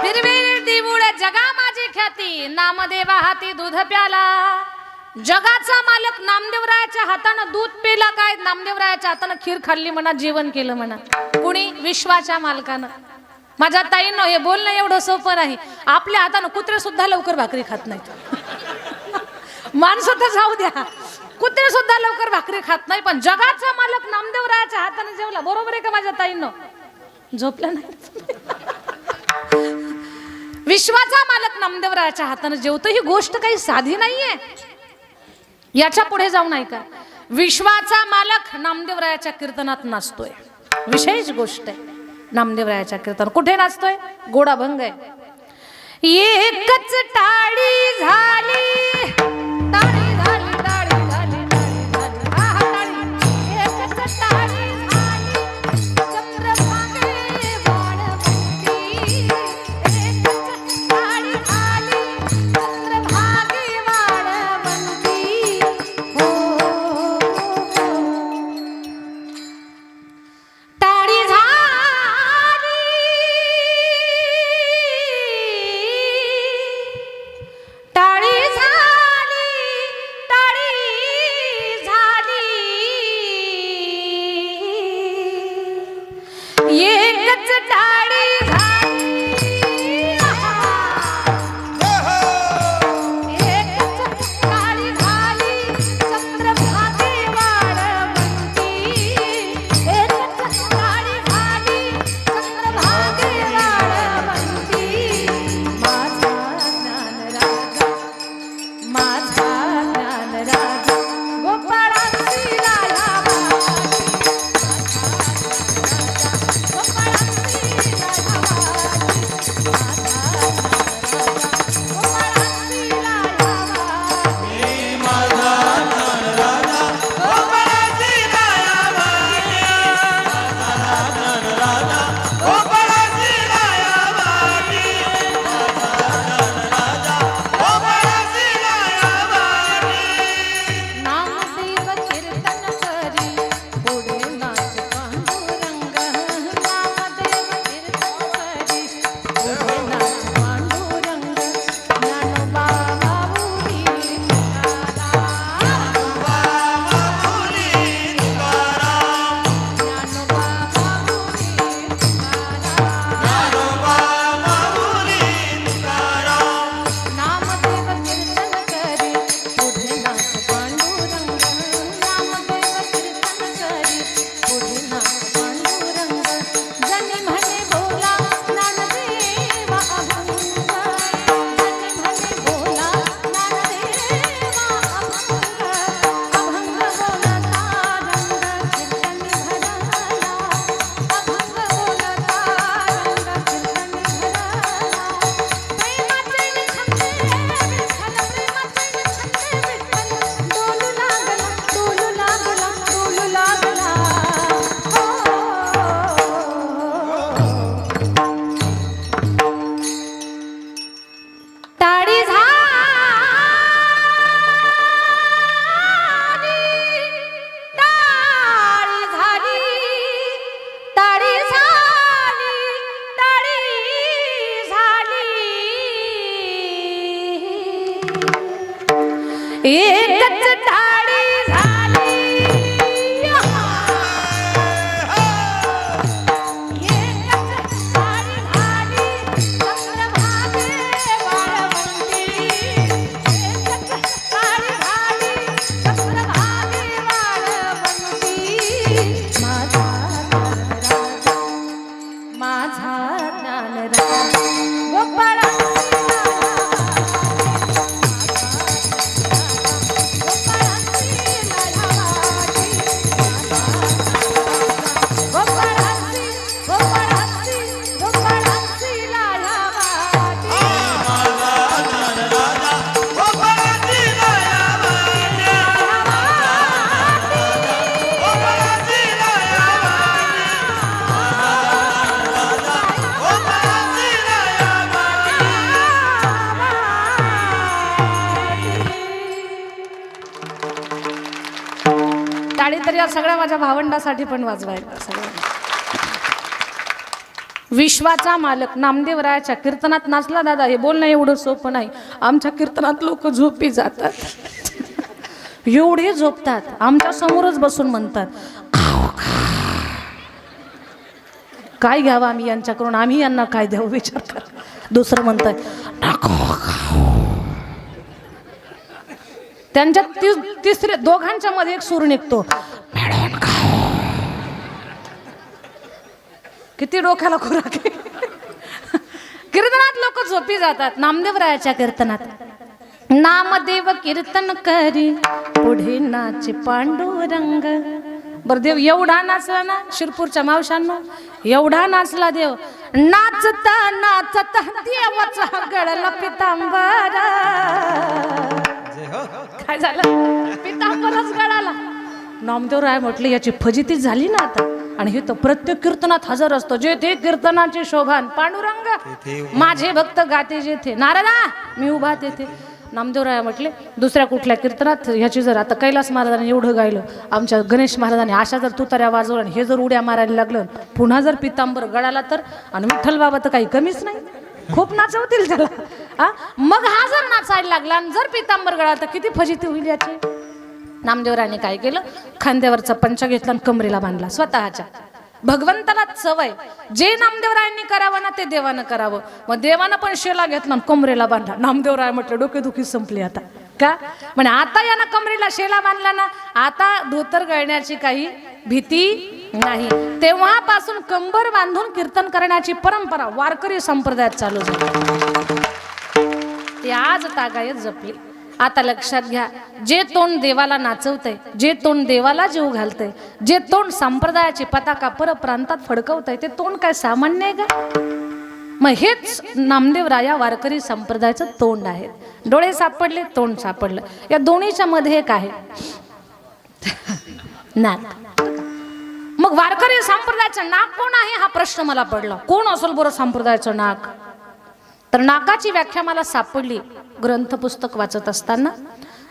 फिरविले देऊळ जगा माझी ख्याती. नामदेवा हाती दूध प्याला. जगाचा मालक नामदेवरायाच्या हातानं दूध पेला काय, नामदेवरायाच्या हातानं खीर खाल्ली म्हणा, जेवण केलं म्हणा. कुणी? विश्वाच्या मालकानं. माझ्या ताईंनो, हे बोलणं एवढं सोपं नाही. आपल्या हातानं कुत्रे सुद्धा लवकर भाकरी खात नाहीत. माणसं तर जाऊ द्या, कुत्रे सुद्धा लवकर भाकरी खात नाही, पण जगाचा मालक नामदेवरायाच्या हातानं जेवला. बरोबर आहे का माझ्या ताईंनो? झोपला नाही. विश्वाचा मालक नामदेवरायाच्या हातानं जेवतो ही गोष्ट काही साधी नाहीये. याच्या पुढे जाऊन ऐका. विश्वाचा मालक नामदेवरायाच्या कीर्तनात नाचतोय. विशेष गोष्ट आहे. नामदेवरायाच्या कीर्तन कुठे नाचतोय? गोडाभंग आहे. एकच टाळी झाली, टाळी झाली, टाळी झाली, टाळी झाली, आहा, टाळी. एकच टाळी झाली, चंद्रभागे वाढवंती. एकच टाळी झाली, चंद्रभागे वाढवंती. हो, टाळी झाली, टाळी झाली. एकच डाळी झाली माझा ज्ञानराज टाळी तर या सगळ्या माझ्या भावंडासाठी पण वाजवायला सगळ्या. विश्वाचा मालक नामदेवरायाच्या कीर्तनात नाचला दादा. हे बोलणं एवढं सोपं नाही. आमच्या कीर्तनात लोक झोपी जातात. एवढे झोपतात, आमच्या समोरच बसून म्हणतात काय घ्यावं आम्ही यांच्याकडून, आम्ही यांना काय द्यावं विचार कर. दुसरं म्हणतात त्यांच्या तिसरे दोघांच्या मध्ये एक सूर निघतो, किती डोक्याला खुराक आहे. कीर्तनात लोक झोपी जातात. नामदेवरायाच्या कीर्तनात नामदेव कीर्तन करी पुढे नाचे पांडुरंग. बर देव एवढा नाचला ना, शिरपूरच्या मावशांनो एवढा नाचला देव. नाचता नाचता देवाचा गळला पितांबर. काय झालं, पितांबरच गळाला. नामदेवराय म्हटले याची फजिती झाली ना आता. आणि हे तर प्रत्येक कीर्तनात हजर असतो. जे ते कीर्तनाचे शोभान पांडुरंग माझे भक्त गाते जेथे, नारदा मी उभा तेथे. नामदेवराय म्हटले दुसऱ्या कुठल्या कीर्तनात ह्याची जर आता कैलास महाराजांनी एवढं गायलं, आमच्या गणेश महाराजांनी अशा जर तुताऱ्या वाजवल्या आणि हे जर उड्या मारायला लागलं, पुन्हा जर पितांबर गळाला तर, आणि विठ्ठल बाबा तर काही कमीच नाही, खूप नाचवतील त्याला. मग हा जर नाचायला लागला आणि जर पितांबर गळाला तर किती फजिती होईल याची. नामदेवरायाने काय केलं, खांद्यावरचा पंचा घेतला आणि कमरेला बांधला स्वतःच्या. भगवंताला सवय, जे नामदेवरायांनी करावं ना ते देवानं करावं. मग देवानं पण शेला घेतला आणि कमरेला बांधला. नामदेवराय म्हटलं डोकेदुखी संपली आता. का म्हणे आता यानं कमरेला शेला बांधला ना, आता धोतर गळण्याची काही भीती नाही. तेव्हापासून कंबर बांधून कीर्तन करण्याची परंपरा वारकरी संप्रदायात चालू झाली. ती आज तागायत जपली. आता लक्षात घ्या, जे तोंड देवाला नाचवतंय, जे तोंड देवाला जीव घालतंय, जे तोंड संप्रदायाची पताका परप्रांतात फडकवतंय, ते तोंड काय सामान्य आहे का? मग हेच नामदेवराया वारकरी संप्रदायाचं तोंड आहे. डोळे सापडले, तोंड सापडलं. या दोन्हीच्या मध्ये एक आहे नाक. मग वारकरी संप्रदायाचं नाक कोण आहे हा प्रश्न मला पडला. कोण असेल बरं संप्रदायाचं नाक? तर नाकाची व्याख्या मला सापडली ग्रंथ पुस्तक वाचत असताना.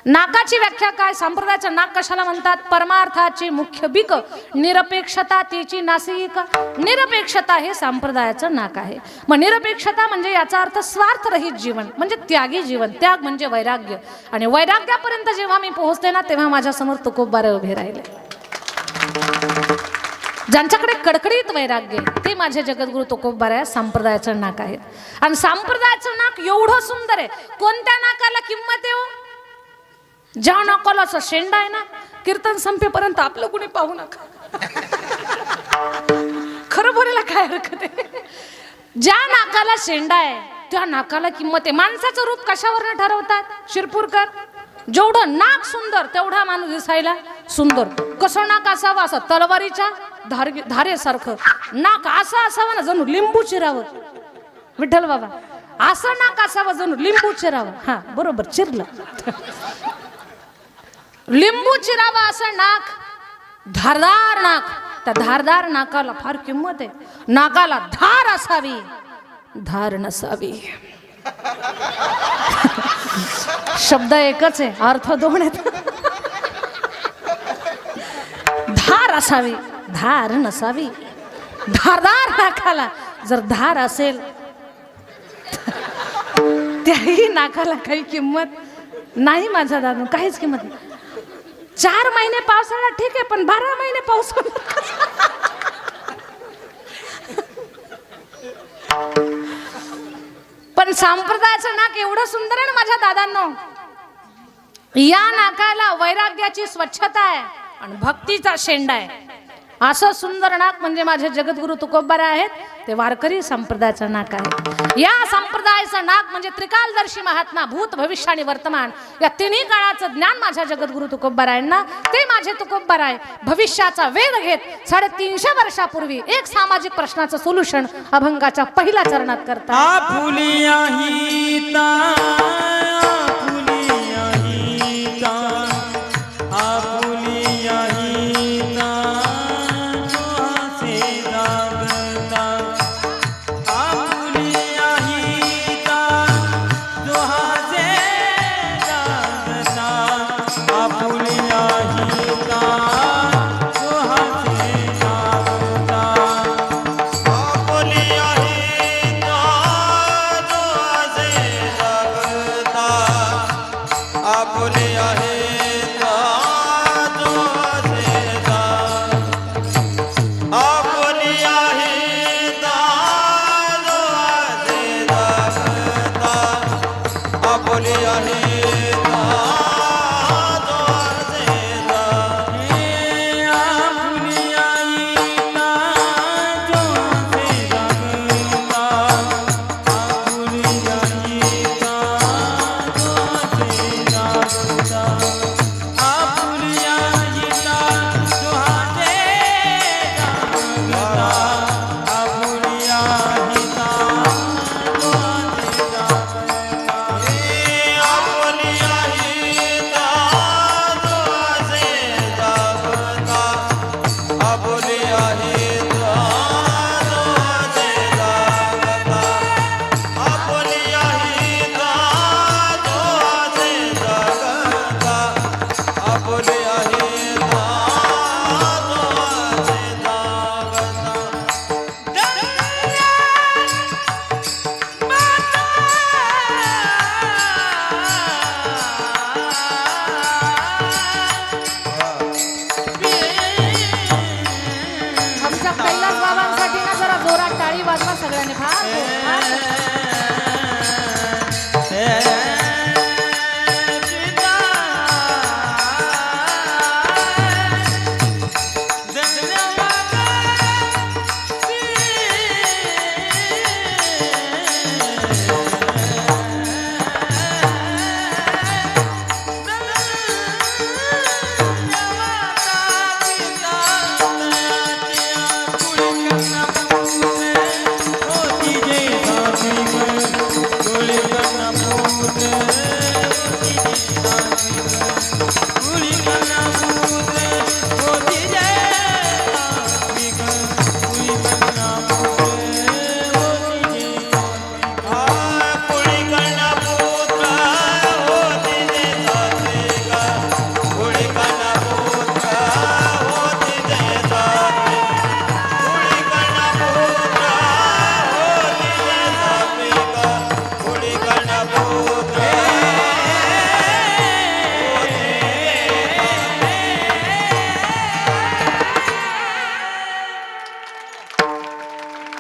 नाकाची व्याख्या काय, संप्रदायाचं नाक कशाला म्हणतात? परमार्थाची मुख्य बीक, निरपेक्षता तिची नासिक. निरपेक्षता हे संप्रदायाचं नाक आहे. मग निरपेक्षता म्हणजे याचा अर्थ स्वार्थरहित जीवन, म्हणजे त्यागी जीवन. त्याग म्हणजे वैराग्य. आणि वैराग्यापर्यंत जेव्हा मी पोहोचते ना, तेव्हा माझ्यासमोर तुकोबबारे उभे राहिले. ज्यांच्याकडे कडकडीत वैराग्य ते माझे जगद्गुरु तुकोबबारे संप्रदायाचं नाक आहे. आणि संप्रदायाचं नाक एवढं सुंदर आहे. कोणत्या नाकाला किंमत आहे हो? ज्या नाकाला असा शेंडा आहे ना, कीर्तन संपेपर्यंत आपलं कुणी पाहू नका. खरं बोलायला काय हरकत आहे. ज्या नाकाला शेंडा आहे त्या नाकाला किंमत आहे. माणसाचं रूप कशावरनं ठरवतात शिरपूरकर? जेवढं नाक सुंदर तेवढा माणूस दिसायला सुंदर. कसं नाक असावं? असं तलवारीच्या धारेसारखं नाक असं असावं ना, जणू लिंबू चिरावं. विठ्ठल बाबा असं नाक असावं जणू लिंबू चिरावं. हा बरोबर, चिरलं. लिंबू चिरावं असं नाक, धारदार नाक. त्या धारदार नाकाला फार किंमत आहे. नाकाला धार असावी, धार नसावी. शब्द एकच आहे, अर्थ दोन आहेत. धार असावी, धार नसावी. धारदार नाकाला जर धार असेल त्याही नाकाला काही किंमत नाही माझा दादा, काहीच किंमत नाही. 4 महिने पावसाळा ठीक आहे, पण 12 महिने पाऊस. पण संप्रदायाचं नाक एवढं सुंदर आहे ना माझ्या दादांनो. या नाकाला वैराग्याची स्वच्छता आहे आणि भक्तीचा शेंडा आहे. असं सुंदर नाक म्हणजे माझे जगद्गुरु तुकोबाराय आहेत, ते वारकरी संप्रदायाचं नाक आहे. या संप्रदायाचं नाक म्हणजे त्रिकालदर्शी महात्मा, भूत भविष्य आणि वर्तमान या तिन्ही काळाचं ज्ञान माझ्या जगद्गुरु तुकोबारायांना. ते माझे तुकोबाराय भविष्याचा वेध घेत 350 वर्षापूर्वी एक सामाजिक प्रश्नाचं सोल्युशन अभंगाच्या पहिल्या चरणात करतात. आपुलिया हिता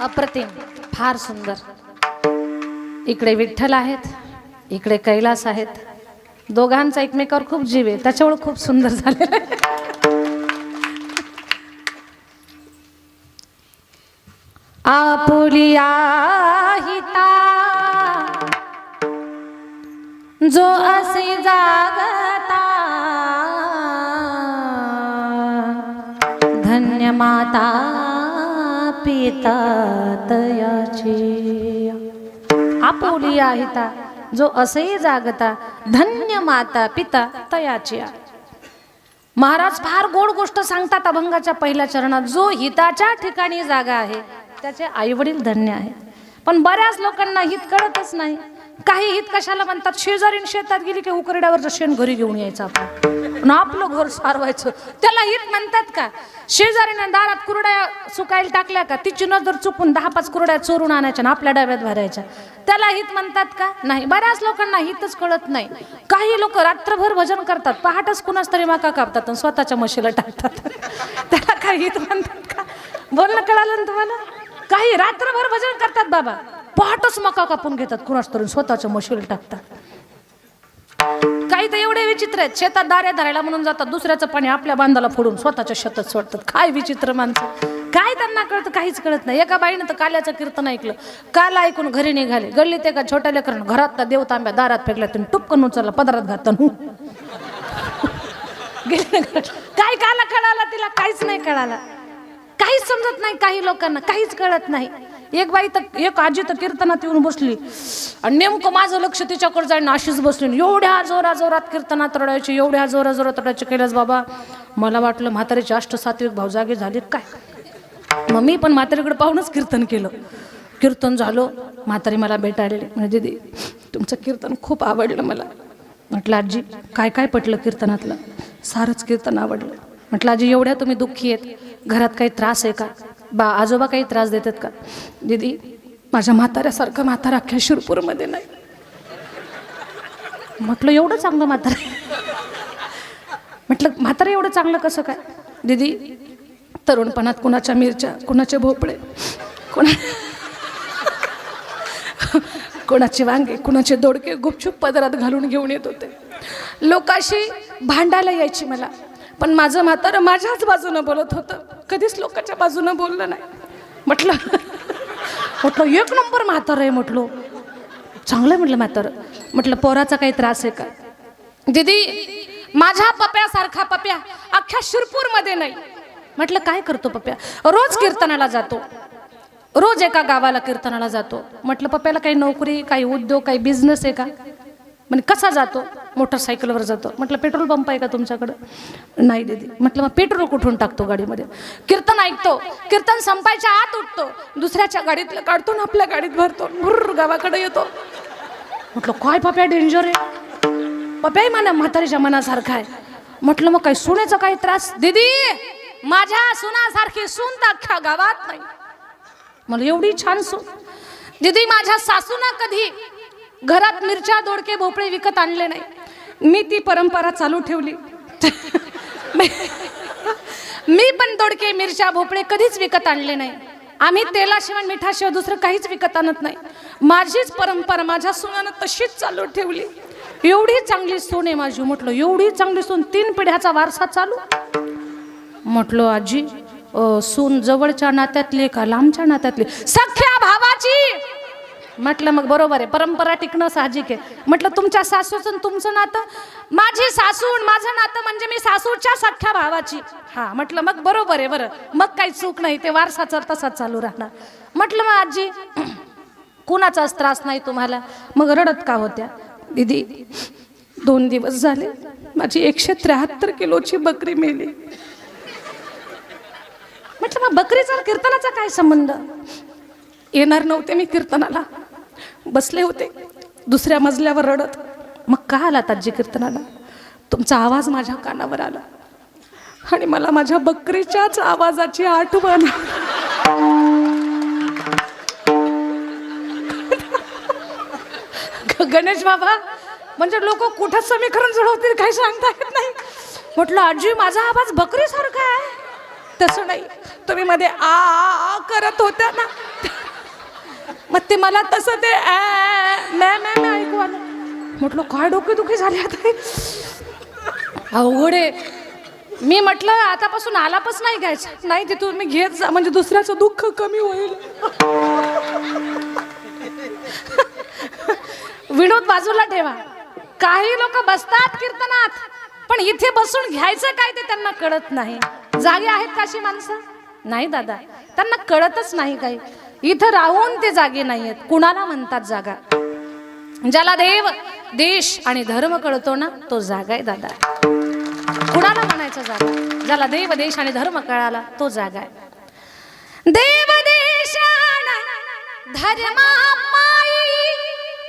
अप्रतिम, फार सुंदर. इकडे विठ्ठल आहेत, इकडे कैलास आहेत. दोघांचा एकमेकावर खूप जीव आहे, त्याच्यामुळे खूप सुंदर झालेलं आहे. आपुलिया हिता जो असे जागता, धन्य माता पिता तयाची. आपुलिया हिता जो असे जागता, धन्य माता पिता तयाची. महाराज फार गोड गोष्ट सांगतात अभंगाच्या पहिल्या चरणात. जो हिताच्या ठिकाणी जागा आहे त्याचे आई वडील धन्य आहेत. पण बऱ्याच लोकांना हित कळतच नाही. काही हित कशाला म्हणतात, शेजारीन शेतात गेली की उकरड्यावरचं शेण घरी घेऊन यायचं आपण. आणि आपलं घर सारवायचं, त्याला हित म्हणतात का? शेजारीने दारात कुरड्या सुकायला टाकल्या का, तिची नजर चुकून 10-5 कुरड्या चोरून आणायच्या आणि आपल्या डब्यात भरायच्या, त्याला हित म्हणतात का? नाही. बऱ्याच लोकांना हितच कळत नाही. काही लोक रात्रभर भजन करतात, पहाटच कुणाच तरी मका कापतात आणि स्वतःच्या म्हशीला टाकतात. त्याला काय हित म्हणतात का? बोलणं कळालं ना तुम्हाला? काही रात्रभर भजन करतात बाबा, पहाटच मका कापून घेतात कुणाच तरी स्वतःच्या म्हशीला टाकतात. काही तर एवढे विचित्र आहेत, शेतात दाऱ्या धरायला म्हणून जातात, दुसऱ्याचं पाणी आपल्या बांधाला फोडून स्वतःच्या शेतात सोडतात. काय विचित्र माणसं, काय त्यांना कळतं? काहीच कळत नाही. एका बाईनं तर काल्याचं कीर्तन ऐकलं, काल ऐकून घरी निघाले, गल्लीत एका छोट्या लेकरानं घरातला देव तांब्या दारात फेकला, तुम्ही टुपकन उचलला, पदरात घातला. काय काला कळाला तिला? काहीच नाही कळाला, काहीच समजत नाही. काही लोकांना काहीच कळत नाही. एक बाई तर, एक आजी तर कीर्तनात येऊन बसली आणि नेमकं माझं लक्ष तिच्याकडे जाईन, अशीच बसली. एवढ्या जोरात कीर्तनात रडायची, एवढ्या जोरात रडायची. कैलास बाबा, मला वाटलं म्हातारीचे अष्टसात्विक भाव जागे झाले काय. मग मी पण म्हातारीकडे पाहूनच कीर्तन केलं. कीर्तन झालं, म्हातारी मला भेटायला म्हणजे, दीदी तुमचं कीर्तन खूप आवडलं मला. म्हटलं आजी काय काय पटलं कीर्तनातलं? सारंच कीर्तन आवडलं. म्हटलं आजी एवढ्या तुम्ही दुःखी आहेत, घरात काही त्रास आहे का? आजोबा काही त्रास देतात का? दीदी माझ्या म्हाताऱ्यासारखं म्हातारा अख्ख्या शिरपूरमध्ये नाही. म्हटलं एवढं चांगलं म्हातारा? म्हटलं म्हातारा एवढं चांगलं कसं काय? दीदी तरुणपणात कुणाच्या मिरच्या, कुणाचे भोपळे, कोणाचे वांगे, कुणाचे दोडके गुपचूप पदरात घालून घेऊन येत होते. लोकांशी भांडायला यायची मला, पण माझं म्हातारं माझ्याच बाजूनं बोलत होतं, कधीच लोकांच्या बाजूनं बोललं नाही. म्हटलं एक नंबर म्हातारं आहे. म्हटलं चांगलं म्हटलं म्हातारं. म्हटलं पोराचा काही त्रास आहे का? दीदी माझ्या पप्यासारखा पप्या अख्ख्या शिरपूरमध्ये नाही. म्हटलं काय करतो पप्या? रोज कीर्तनाला जातो, रोज एका गावाला कीर्तनाला जातो. म्हटलं पप्याला काही नोकरी, काही उद्योग, काही बिझनेस आहे का? म्हणजे कसा जातो? मोटरसायकलवर जातो. म्हटलं पेट्रोल पंप आहे का तुमच्याकडं? नाही दीदी. म्हटलं मग पेट्रोल कुठून टाकतो गाडीमध्ये? कीर्तन ऐकतो, कीर्तन संपायच्या आत उठतो, दुसऱ्याच्या गाडीतलं काढतो ना आपल्या गाडीत भरतो, भुर्र गावाकडे येतो. म्हटलं काय पप्या डेंजर आहे? पप्याही म्हणा म्हातारीच्या मनासारखा आहे. म्हटलं मग काही सुनेचा काही त्रास? दीदी माझ्या सुनासारखी सून तर अख्ख्या गावात नाही. मला एवढी छान सून. दीदी माझ्या सासूनं कधी घरात मिरच्या, दोडके, भोपळे विकत आणले नाही. मी ती परंपरा चालू ठेवली. मी पण दोडके, मिरच्या, भोपळे कधीच विकत आणले नाही. आम्ही तेलाशिवाय मिठाशिवाय दुसरं काहीच विकत आणत नाही. माझीच परंपरा माझ्या सुनानं तशीच चालू ठेवली. एवढी चांगली सून आहे माझी. म्हटलं एवढी चांगली सून, 3 पिढ्याचा वारसा चालू. म्हटलं आजी सून जवळच्या नात्यातली का लांबच्या नात्यातली? सख्या भावाची. म्हटलं मग बरोबर आहे, परंपरा टिकणं साहजिक आहे. म्हटलं तुमच्या सासूचं तुमचं नातं? माझी सासू माझं नातं म्हणजे मी सासूच्या सख्या भावाची. हा म्हटलं मग बरोबर आहे, बरं मग काही चूक नाही, ते वारसा तसाच चालू राहणार. म्हटलं मग आजी कुणाचाच त्रास नाही तुम्हाला? मग रडत का होत्या? दीदी 2 दिवस झाले माझी 173 किलोची बकरी मेली. म्हटलं मग बकरीचा कीर्तनाचा काय संबंध? येणार नव्हते मी कीर्तनाला, बसले होते दुसऱ्या मजल्यावर रडत. मग का आलात आजी कीर्तनाला? तुमचा आवाज माझ्या कानावर आला आणि मला माझ्या बकरीच्याच आवाजाची आठवण. गणेश बाबा म्हणजे लोक कुठं समीकरण जुळवतील काही सांगता येत नाही. म्हटलं आजी माझा आवाज बकरीसारखा आहे. तसं नाही, तुम्ही मध्ये आ करत होत्या ना, मग ते मला तसं ते मॅ ऐकू आलं. म्हटलं काय डोकेदुखी झाली आता, अवघड आहे. मी म्हटलं आतापासून आलापच नाही घ्यायचं. नाही ते तुम्ही घेत जा म्हणजे दुसऱ्याचं दुःख कमी होईल. विनोद बाजूला ठेवा. काही लोक बसतात कीर्तनात, पण इथे बसून घ्यायचं काय ते त्यांना कळत नाही. जागे आहेत काशी माणसं? नाही दादा, त्यांना कळतच नाही काही. इथं राहून ते जागे नाही आहेत. कुणाला म्हणतात जागा? ज्याला देव, देश आणि धर्म कळतो ना, तो जागा आहे दादा. कुणाला म्हणायचं जागा? ज्याला देव, देश आणि धर्म कळाला तो जागा आहे. देव, देश धर्मा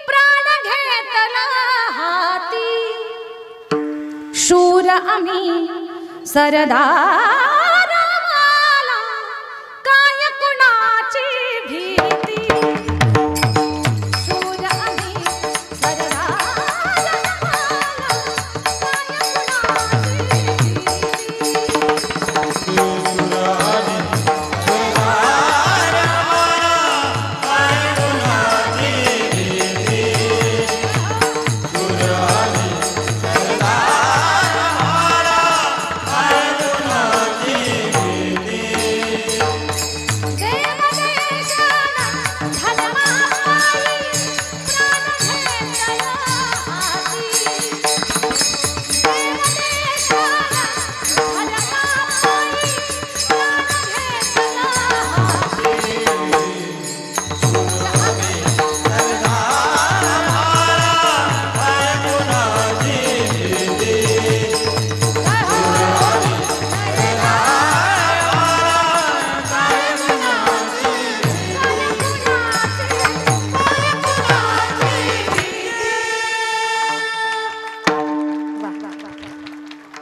प्राण घेतला हाती, शूर आम्ही सरदार आम्हाला काय कुणाची भीती शूर आम्ही सरदार आम्हाला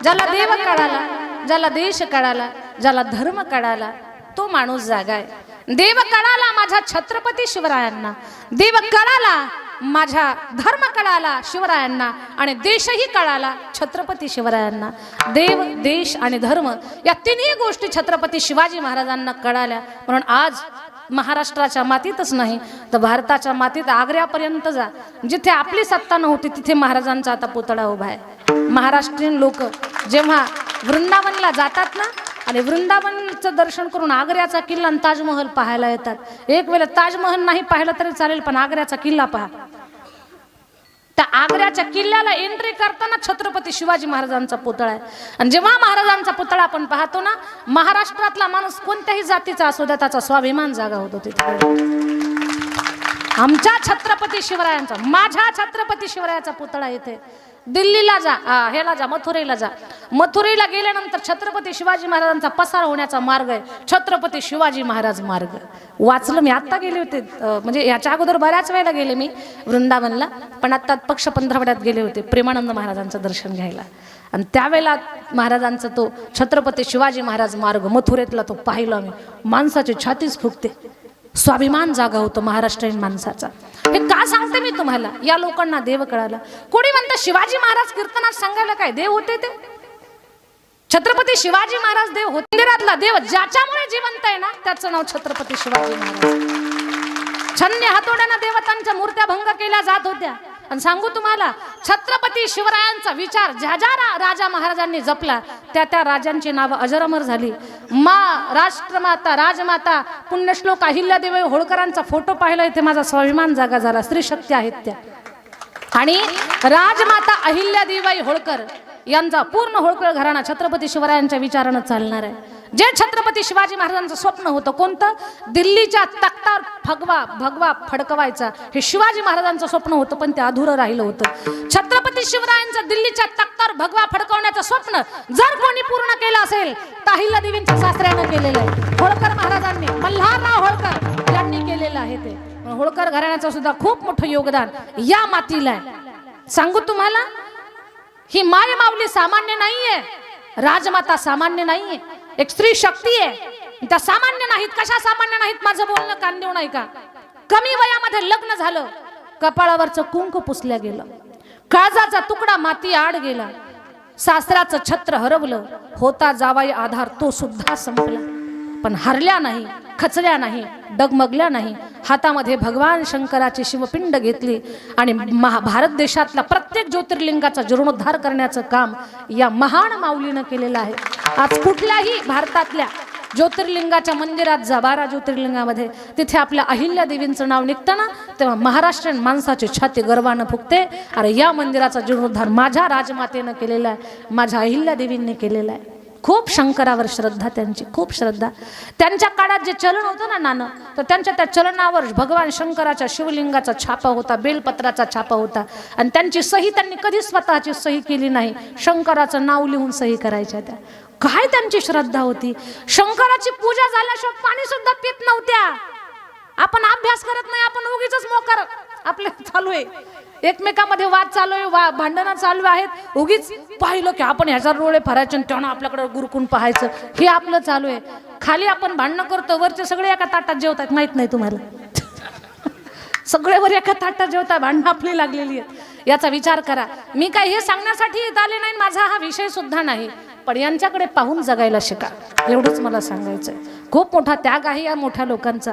ज्याला देव कळाला, ज्याला देश कळाला, ज्याला धर्म कळाला, तो माणूस जागा आहे. देव कळाला माझ्या छत्रपती शिवरायांना, देव कळाला माझ्या धर्म कळाला शिवरायांना, आणि देशही कळाला छत्रपती शिवरायांना. देव, देश आणि धर्म या तिन्ही गोष्टी छत्रपती शिवाजी महाराजांना कळाल्या. म्हणून आज महाराष्ट्राच्या मातीतच नाही तर भारताच्या मातीत आग्र्यापर्यंत जा, जिथे आपली सत्ता नव्हती तिथे महाराजांचा आता पुतळा उभा आहे. महाराष्ट्रीयन लोक जेव्हा वृंदावनला जातात ना, आणि वृंदावनचं दर्शन करून आग्र्याचा किल्ला आणि ताजमहल पाहायला येतात. एक वेळेला ताजमहल नाही पाहिलं तरी चालेल, पण आग्र्याचा किल्ला पहा. त्या आग्र्याच्या किल्ल्याला एंट्री करताना छत्रपती शिवाजी महाराजांचा पुतळा आहे. आणि जेव्हा महाराजांचा पुतळा आपण पाहतो ना, महाराष्ट्रातला माणूस कोणत्याही जातीचा असू द्या त्याचा स्वाभिमान जागा होतो तिथे. आमच्या छत्रपती शिवरायांचा, माझ्या छत्रपती शिवरायाचा पुतळा इथे. दिल्लीला जा, ह्याला जा, मथुरेला जा. मथुरेला गेल्यानंतर छत्रपती शिवाजी महाराजांचा पसार होण्याचा मार्ग आहे छत्रपती शिवाजी महाराज मार्ग. वाचलं मी, आत्ता गेले होते, म्हणजे याच्या अगोदर बऱ्याच वेळेला गेले मी वृंदावनला, पण आत्ता पक्ष पंधरवड्यात गेले होते प्रेमानंद महाराजांचं दर्शन घ्यायला. आणि त्यावेळेला महाराजांचा तो छत्रपती शिवाजी महाराज मार्ग मथुरेतला तो पाहिला मी. माणसाची छातीच फुगते, स्वाभिमान जागा होतो महाराष्ट्रीयन माणसाचा. हे का सांगते मी तुम्हाला, या लोकांना देव कळाला. कोणी म्हणतं शिवाजी महाराज कीर्तनात सांगायला काय देव होते ते? छत्रपती शिवाजी महाराज देव होते. मंदिरातला देव ज्याच्यामुळे जिवंत आहे ना, त्याचं नाव छत्रपती शिवाजी महाराज. छन्नी हातोड्यानं देवतांच्या मूर्त्या भंग केल्या जात होत्या. आणि सांगू तुम्हाला, छत्रपती शिवरायांचा विचार ज्या ज्या राजा महाराजांनी जपला त्या त्या राजांची नावं अजरामर झाली. राष्ट्रमाता, राजमाता, पुण्यश्लोक अहिल्यादेवी होळकरांचा फोटो पाहिला, इथे माझा स्वाभिमान जागा झाला. स्त्री शक्ती आहेत त्या. आणि राजमाता अहिल्यादेवी होळकर यांचा पूर्ण होळकर घराणा छत्रपती शिवरायांच्या विचारानं चालणार आहे. जे छत्रपती शिवाजी महाराजांचं स्वप्न होतं कोणतं, दिल्लीच्या तख्तावर भगवा फडकवायचा, हे शिवाजी महाराजांचं स्वप्न होतं, पण ते अधुरं राहिलं होतं. छत्रपती शिवरायांचं दिल्लीच्या तख्तावर भगवा फडकवण्याचं स्वप्न जर कोणी पूर्ण केलं असेल तर अहिल्यादेवींच्या सासऱ्यानं केलेलं आहे. होळकर महाराजांनी, मल्हारराव होळकर यांनी केलेलं आहे. ते होळकर घराण्याचं सुद्धा खूप मोठं योगदान या मातीला आहे. सांगू तुम्हाला, ही माय माऊली सामान्य नाहीये, राजमाता सामान्य नाहीये, एक स्त्री शक्ती आहे. त्या सामान्य नाहीत. कशा सामान्य नाहीत? माझं बोलणं कान देऊ नाही का? कमी वयामध्ये लग्न झालं, कपाळावरचं कुंकू पुसल्या गेलं, काळजाचा तुकडा माती आड गेला, सासऱ्याचं छत्र हरवलं, होता जावाई आधार तो सुद्धा संपला. पण हरल्या नाही, खचल्या नाही, डगमगल्या नाही. हातामध्ये भगवान शंकराची शिवपिंड घेतली आणि भारत देशातला प्रत्येक ज्योतिर्लिंगाचा जीर्णोद्धार करण्याचं काम या महान माऊलीनं केलेलं आहे. आज कुठल्याही भारतातल्या ज्योतिर्लिंगाच्या मंदिरात जा, 12 ज्योतिर्लिंगामध्ये, तिथे आपल्या अहिल्यादेवींचं नाव निघतं ना, तेव्हा महाराष्ट्रीयन माणसाची छाती गर्वानं फुगते. अरे या मंदिराचा जीर्णोद्धार माझ्या राजमातेनं केलेला आहे, माझ्या अहिल्यादेवींनी केलेला आहे. खूप शंकरावर श्रद्धा त्यांची, खूप श्रद्धा. त्यांच्या काळात जे चलन होतं ना नाणं, तर त्यांच्या त्या चलनावर भगवान शंकराच्या शिवलिंगाचा छापा होता, बेलपत्राचा छापा होता. आणि त्यांची सही त्यांनी कधी स्वतःची सही केली नाही, शंकराचं नाव लिहून सही करायच्या त्या. काय त्यांची श्रद्धा होती. शंकराची पूजा झाल्याशिवाय पाणी सुद्धा पित नव्हत्या. आपण अभ्यास करत नाही, आपण उगीच मोकर आपले चालू आहे, एकमेकांमध्ये वाद चालू आहे, भांडणं चालू आहेत. उगीच पाहिलं की आपण ह्याचा डोळे भरायचे आणि तेव्हा आपल्याकडे गुरकून पाहायचं, हे आपलं चालू आहे. खाली आपण भांडणं करतो, वरचे सगळे एका ताटात जेवतात, माहित नाही तुम्हाला. सगळे वर एका ताटात जेवतात, भांडणं आपली लागलेली आहेत. याचा विचार करा. मी काय हे सांगण्यासाठी येत आले नाही, माझा हा विषय सुद्धा नाही, पण यांच्याकडे पाहून जगायला शिका, एवढंच मला सांगायचंय. खूप मोठा त्याग आहे या मोठ्या लोकांचा.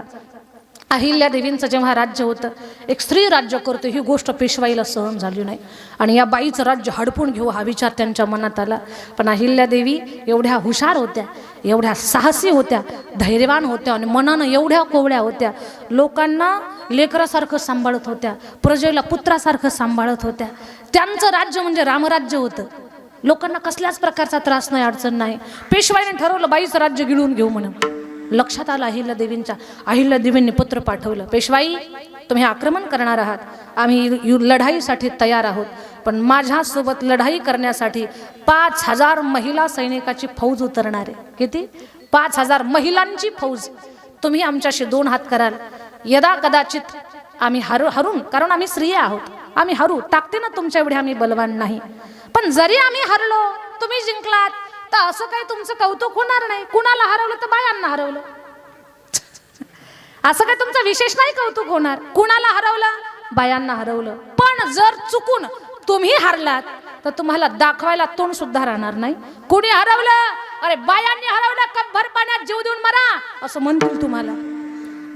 अहिल्या देवींचं जेव्हा राज्य होतं, एक स्त्री राज्य करतो ही गोष्ट पेशवाईला सहन झाली नाही आणि या बाईचं राज्य हडपून घेऊ हा विचार त्यांच्या मनात आला. पण अहिल्या देवी एवढ्या हुशार होत्या, एवढ्या साहसी होत्या, धैर्यवान होत्या आणि मनानं एवढ्या कोवळ्या होत्या. लोकांना लेकरासारखं सांभाळत होत्या, प्रजेला पुत्रासारखं सांभाळत होत्या. त्यांचं राज्य म्हणजे रामराज्य होतं. लोकांना कसल्याच प्रकारचा त्रास नाही, अडचण नाही. पेशवाईने ठरवलं बाईचं राज्य गिळून घेऊ म्हणून. लक्षात आलं अहिल्या देवींच्या. अहिल्या देवींनी पत्र पाठवलं, पेशवाई तुम्ही आक्रमण करणार आहात, आम्ही लढाईसाठी तयार आहोत, पण माझ्यासोबत लढाई करण्यासाठी 5000 महिला सैनिकाची फौज उतरणार आहे. किती? 5000 महिलांची फौज. तुम्ही आमच्याशी 2 हात कराल, यदा कदाचित आम्ही हरून, कारण आम्ही स्त्रिया आहोत, आम्ही हरू, ताकदीनं तुमच्या एवढे आम्ही बलवान नाही. पण जरी आम्ही हरलो, तुम्ही जिंकलात, तर असं काही तुमचं कौतुक होणार नाही. कुणाला हरवलं तर बायांना हरवलं, असं काही तुमचं विशेष नाही कौतुक होणार. कुणाला हरवलं? बायांना हरवलं. पण जर चुकून तुम्ही हरलात तर तुम्हाला दाखवायला तोंड सुद्धा राहणार नाही. कुणी हरवलं? अरे बायांनी हरवलं, कप भर पाण्यात जीव देऊन मरा, असं म्हणतील तुम्हाला.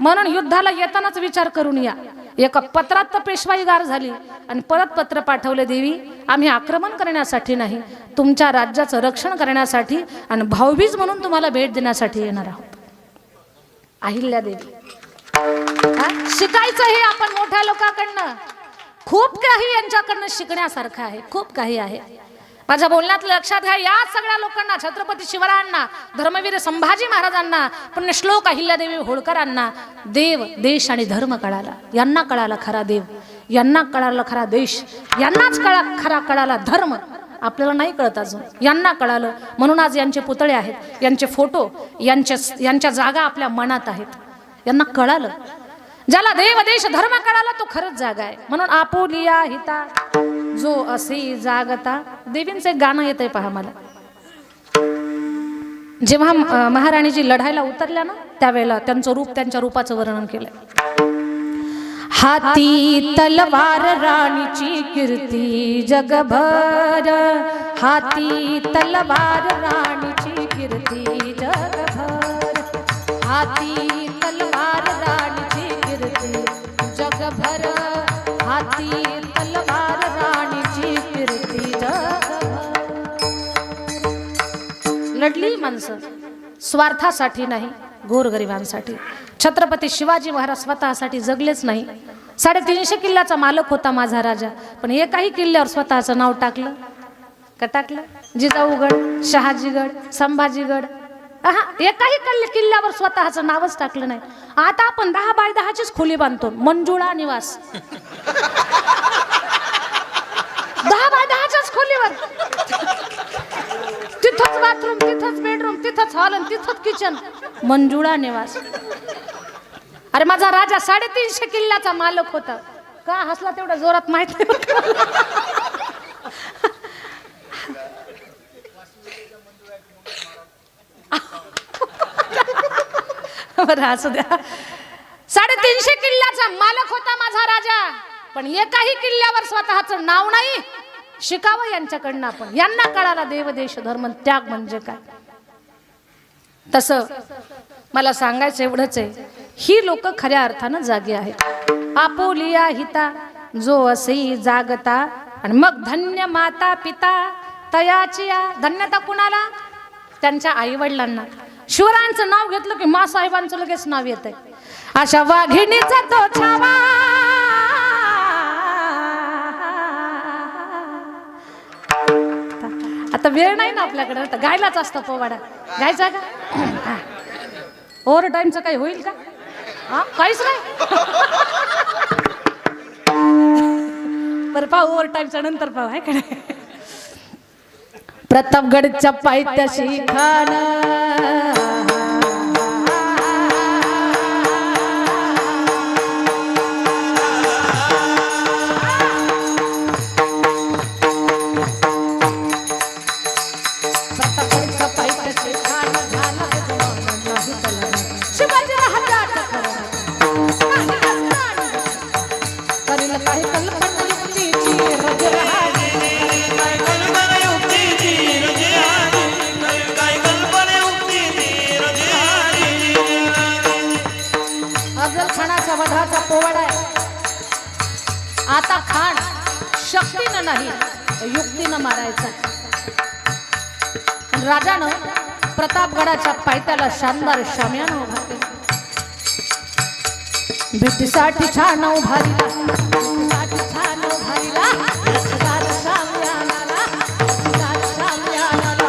म्हणून युद्धाला येतानाच विचार करून या. एका पत्रात तर पेशवाई गार झाली आणि परत पत्र पाठवले, देवी आम्ही आक्रमण करण्यासाठी नाही, तुमच्या राज्याचं रक्षण करण्यासाठी आणि भाऊबीज म्हणून तुम्हाला भेट देण्यासाठी येणार आहोत. अहिल्या देवी शिकायचं हे आपण मोठ्या लोकांकडनं. खूप काही यांच्याकडनं शिकण्यासारखं आहे, खूप काही आहे. माझ्या बोलण्यात लक्षात घ्या, या सगळ्या लोकांना, छत्रपती शिवरायांना, धर्मवीर संभाजी महाराजांना, पुण्यश्लोक अहिल्यादेवी होळकरांना देव, देश आणि धर्म कळाला. यांना कळाला खरा देव, यांना कळाला खरा देश, यांनाच खरा कळाला धर्म. आपल्याला नाही कळत अजून, यांना कळालं. म्हणून आज यांचे पुतळे आहेत, यांचे फोटो, यांच्या जागा आपल्या मनात आहेत. यांना कळालं. ज्याला देव देश धर्म कळाला तो खरंच जागा आहे. म्हणून आपुलिया हिता जो असे जागता. देवींचं एक गाणं येतंय पहा मला. जेव्हा महाराणीजी लढायला उतरल्या ना, त्यावेळेला त्यांचं रूप, त्यांच्या रूपाचं वर्णन केलंय. हाती तलवार राणीची कीर्ती जगभर, हाती तलवार राणीची कीर्ती जगभर, हाती तलवार राणीची कीर्ती जगभर, हाती तलवार राणीची कीर्ती जगभर. लढली माणसं स्वार्थासाठी नाही, गोरगरिबांसाठी. छत्रपती शिवाजी महाराज स्वतःसाठी जगलेच नाही. 350 किल्ल्याचा मालक होता माझा राजा, पण एकाही किल्ल्यावर स्वतःचं नाव टाकलं का? टाकलं? जिजाऊगड, शहाजीगड, संभाजीगड, एकाही किल्ल्यावर स्वतःचं नावच टाकलं नाही. आता आपण 10 बाय 10चीच खोली बांधतो, मंजुळा निवास. 10 बाय 10च्याच खोलीवर, तिथंच बाथरूम, तिथंच बेडरूम, तिथंच हॉल आणि तिथंच किचन, मंजुळा निवास. अरे माझा राजा 350 किल्ल्याचा मालक होता. का हसला तेवढा जोरात माहित नाही. बरं असू द्या. 350 किल्ल्याचा मालक होता माझा राजा, पण एकाही किल्ल्यावर स्वतःचं नाव नाही. शिकावं यांच्याकडनं आपण. यांना कळाला देव देश धर्म त्याग म्हणजे काय. तसं मला सांगायचं एवढंच आहे, ही लोक खऱ्या अर्थानं जागी आहेत. आपुलिया हिता जो असे जागता, आणि मग धन्य माता पिता तयाची. धन्यता कुणाला? त्यांच्या आई वडिलांना. शिवरायांचं नाव घेतलं की मासाहेबांचं लगेच नाव येतंय. अशा वाघिणीचा तो छावा, आता वेळ नाही ना आपल्याकडे, आता गायलाच असतं पोवाडा. गायचा का? ओव्हर टाइमचं काही होईल का? काहीच नाही. बरं पाहू, ओव्हर टाइमच्या नंतर पाहू, आहे का नाही. प्रतापगडच्या पायथ्याशी खान, वधाचा पोवाडा आहे. आता खान शक्तीनं नाही युक्तीनं मारायचा. राजानं प्रतापगडाच्या पायथ्याला शानदार शामियाना उभा केला. भीतीसाठी छान उभारीला, भीतीसाठी छान उभारीला, रचदार शामियानाला, रचदार शामियानाला.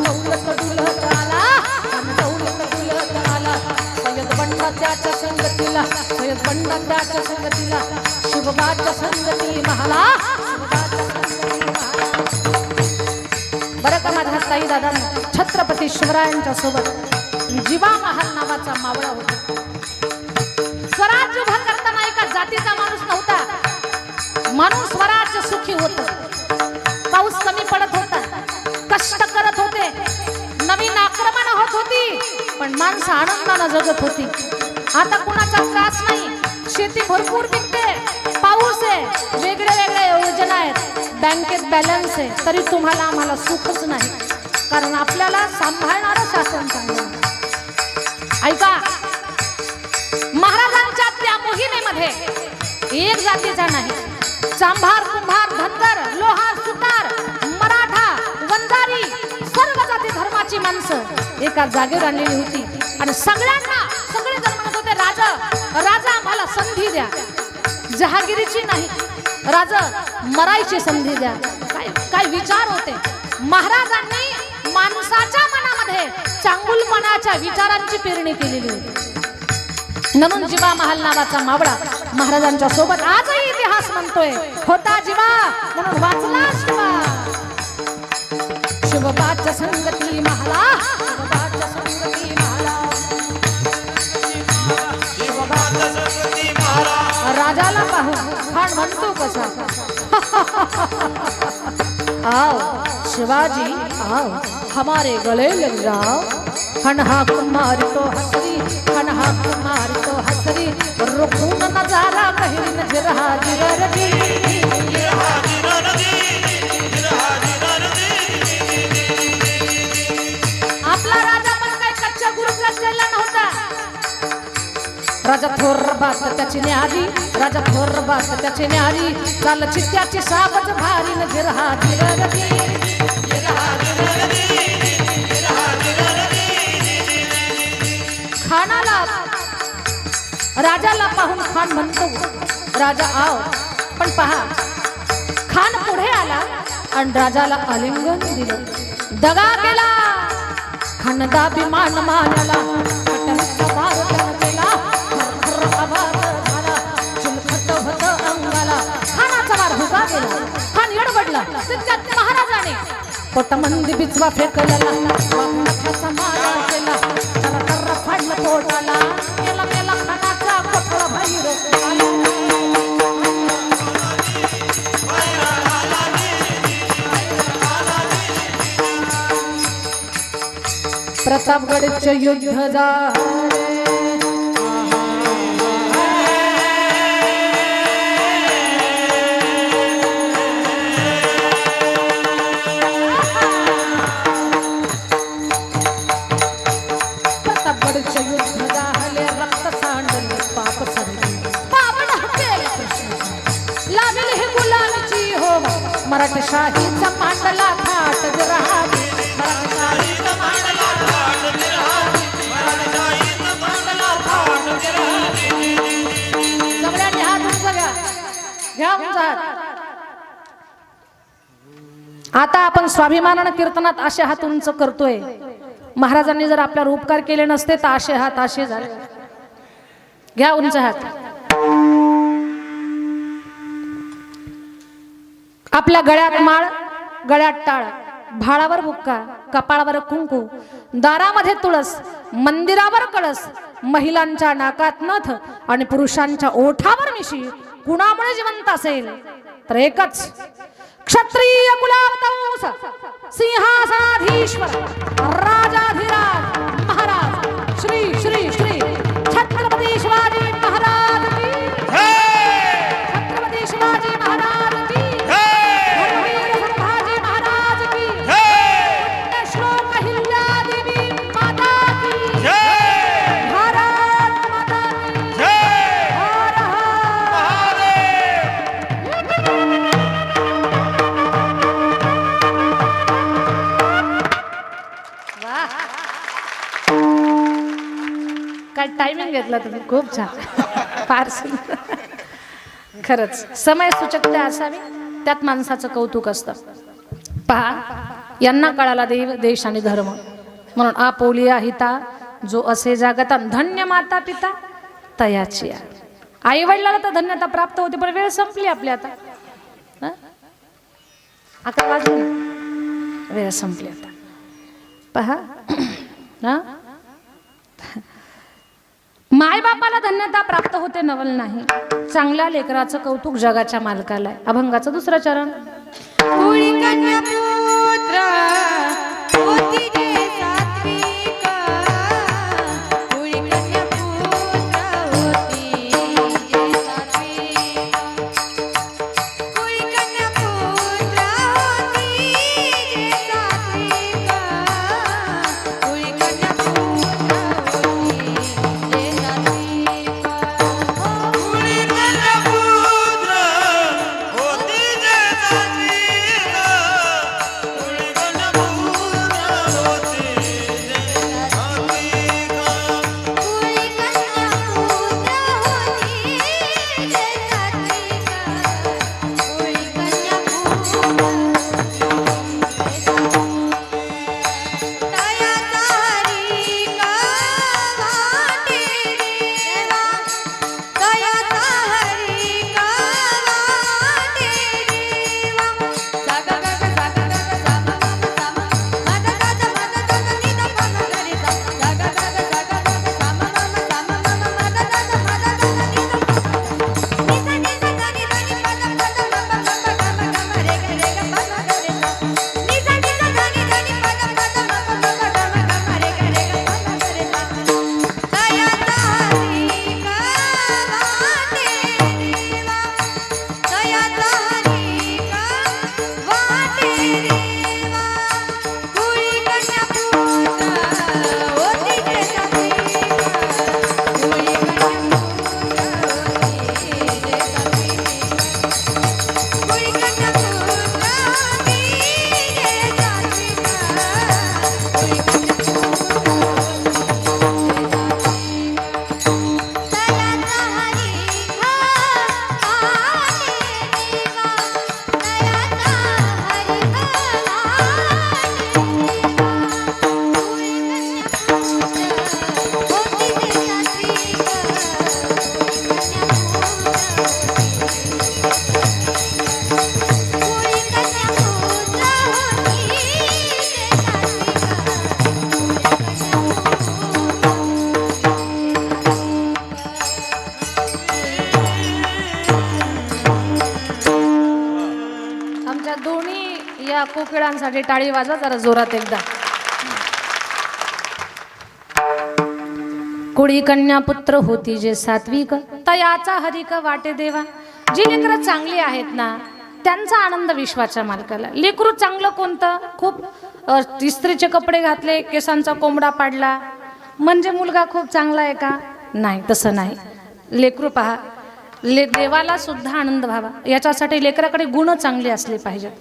दौलत डुलत आला, दौलत डुलत आला. सय्यद बंडा त्याच्या संगतीला, सय्यद बंडा त्याच्या संगतीला, शिवबाच्या संगती महाला, शिवबाच्या संगती महाला. बरं का माझ्या ताई दादा, छत्रपती शिवरायांच्या सोबत जिवा महाल नावाचा मावळा होता. स्वराज्य उभा करताना एका जातीचा माणूस नव्हता. माणूस स्वराज्य सुखी होत. पाऊस कमी पडत होता, कष्ट करत होते, नवीन आक्रमण होत होती, पण माणसं आनंदानं जगत होती. आता कुणाचा त्रास नाही, शेती भरपूर पिकते, पाऊस आहे, वेगळ्या वेगळ्या योजना आहेत, बँकेत बॅलन्स आहे, तरी तुम्हाला आम्हाला सुखच नाही. कारण आपल्याला सांभाळणारं शासन चांगलं. ऐका, महाराजांच्या त्या मोहिमेमध्ये एक जातीचा नाही, चांभार, कुंभार, धनगर, लोहार, सुतार, मराठा, वंजारी, सर्व जाती धर्माची माणसं एका जागेवर आणलेली होती. आणि सगळ्यांना सगळे जण म्हणत होते, राजा राजा आम्हाला संधी द्या, जहागिरीची नाही, राजा मरायची संधी द्या. काय काय विचार होते. महाराजांनी माणसाच्या मनामध्ये चांगुलपणाच्या विचारांची पेरणी केलेली होती. म्हणून जिवा महाल नावाचा मावळा महाराजांच्या सोबत आजही इतिहास म्हणतोय, होता जिवा म्हणून वाचला शिवा. शिवबाच्या संगती महाला, शिवबाच्या संगती महाला, शिवबाच्या संगती महाला. राजाला पाहून खान म्हणतो कसा, आओ शिवाजी आओ हमारे गले लग जाओ. खन हाक मारी तो हसरी, खन हाक मारी तो हसरी, रुकून नजारा कहीं जिरहा जिररदी, जिरहा जिररदी, जिरहा जिररदी. आपला राजा पण काय कच्च्या गुरुचा चालला नव्हता. राजा थोर बात त्याची न्यारी, राजा थोर बात त्याची न्यारी, चाल चित्त्याची सावज भारी न जिरहा जिररदी, जिरहा जिररदी, जिरहा जिररदी. खानाला राजाला पाहून खान म्हणतो, राजा आव. पण पहा, खान पुढे आला आणि राजाला आलिंगन दिलं. दगा केला, खान दाभिमान मानला, पटणचा वार त्यानं केला, खरखर आवाज झाला, चिलखत होतं अंगाला. खानाचा वार भुगा गेला, खान येडबडला. तितक्यात महाराजाने पोटमंदी बिचवा फेकला, वाघनखाचा मारा केला, तर फाडलं पोटाला, मेला मेला खानाचा कोठरा बाहेर आला. प्रतापगडचे युद्ध झाले, प्रतापगडचे युद्ध झाले, रक्त सांडले, पाप सरले, पावन हत्तेला कृष्ण लागले हे गुलामीची हो. मराठशाहीचा मांडला थाट जिरहा, मराठशाहीचा मांडला थाट जिरहा, मराठशाहीचा मांडला थाट जिरहा. सगळ्यांनी हात उंच घ्या, घ्या उंच हात. आता आपण स्वाभिमानानं कीर्तनात असे हात उंच करतोय. महाराजांनी जर आपल्यावर उपकार केले नसते तर असे हात असे झाले. घ्या उंच हात. आपल्या गळ्यात माळ, गळ्यात टाळ, भाळावर बुक्का, कपाळावर कुंकू, दारामध्ये तुळस, मंदिरावर कळस, महिलांच्या नाकात नथ आणि पुरुषांच्या ओठावर मिशी. कुणामुळे जिवंत असेल तर एकच, क्षत्रिय कुलावतंस, सिंहासनाधीश्वर, राजाधिराज महाराज श्री श्री श्री छत्रपती शिवाजी महाराज की जय. छत्रपती शिवाजी महाराज की जय. धर्मवीर संभाजी महाराज की जय. श्लोक अहिल्यादेवी माता की जय. भारत माता की जय. काय टायमिंग घेतला तुम्ही, खूप छान, फार सुंदर. खरंच समय सूचकता असावी, त्यात माणसाचं कौतुक असतं. पहा, यांना कळाला देव, देश आणि धर्म, म्हणून आपोलिया हिता जो असे जागता, धन्य माता पिता तयाची. आई वडिलाला तर धन्यता प्राप्त होते, पण वेळ संपली आपली आता. 11 वाजले, वेळ संपली आता. पहा ना, मायबापाला धन्यता प्राप्त होते नवल नाही, चांगल्या लेकराचं कौतुक जगाच्या मालकाला आहे. अभंगाचं 2रं चरण. कुळी कन्या पुत्र होती जे सात्विक, कुळी कन्या पुत्र होती जे सात्विक, कुळी कन्या पुत्र होती जे सात्विक, कुळी कन्या पुत्र होती जे सात्विक. कुळी कन्या पुत्र होती जे सात्विक, कुळी कन्या पुत्र होती जे सात्विक. कुळी कन्या पुत्र होती जे सात्विक, कुळी कन्या पुत्र तयाचा हरी का वाटे देवा, तयाचा हरी का वाटे देवा. सागा गा गा सागा गा गा सामा मामा सामा, मादा दादा मादा दादा नीदा पाना गरे सा. सागा गा गा सागा गा गा सामा मामा सामा मामा, मादा दादा नीदा निसा निसा दानी दानी पादा पादा मामा मामा गामा गामा रे गे रे गा पाना गरे सा. निसा निसा दानी दानी पादा पादा मामा मामा गामा गामा रे गे रे गा पाना गरे सा. तयाचा हरी का वाटे देवा, तयाचा हरी का वाटे देवा. कुळी कन्या पुत्र होती जे सात्विक, कुळी कन्या पुत्र होती जे सात्विक, कुळी कन्या पुत्र होती जे सात्विक, कुळी कन्या पुत्र तयाचा हरी का वाटे देवा, तयाचा हरी का वाटे देवा. कुळी कन्या पुत्र होती जे सात्विक, कुळी कन्या पुत्र होती आमच्या दोन्ही या कोकिळांसाठी टाळी वाजवा जरा जोरात एकदा. कुळी कन्या पुत्र होती जे सात्विक, तयाचा हरिक वाटे देवा. जी लेकरं चांगली आहेत ना, त्यांचा आनंद विश्वाच्या मालकाला. लेकरू चांगलं कोणतं? खूप इस्त्रीचे कपडे घातले, केसांचा कोंबडा पाडला म्हणजे मुलगा खूप चांगला आहे का? नाही, तसं नाही. लेकरू पहा, देवाला सुद्धा आनंद व्हावा याच्यासाठी लेकराकडे गुण चांगले असले पाहिजेत,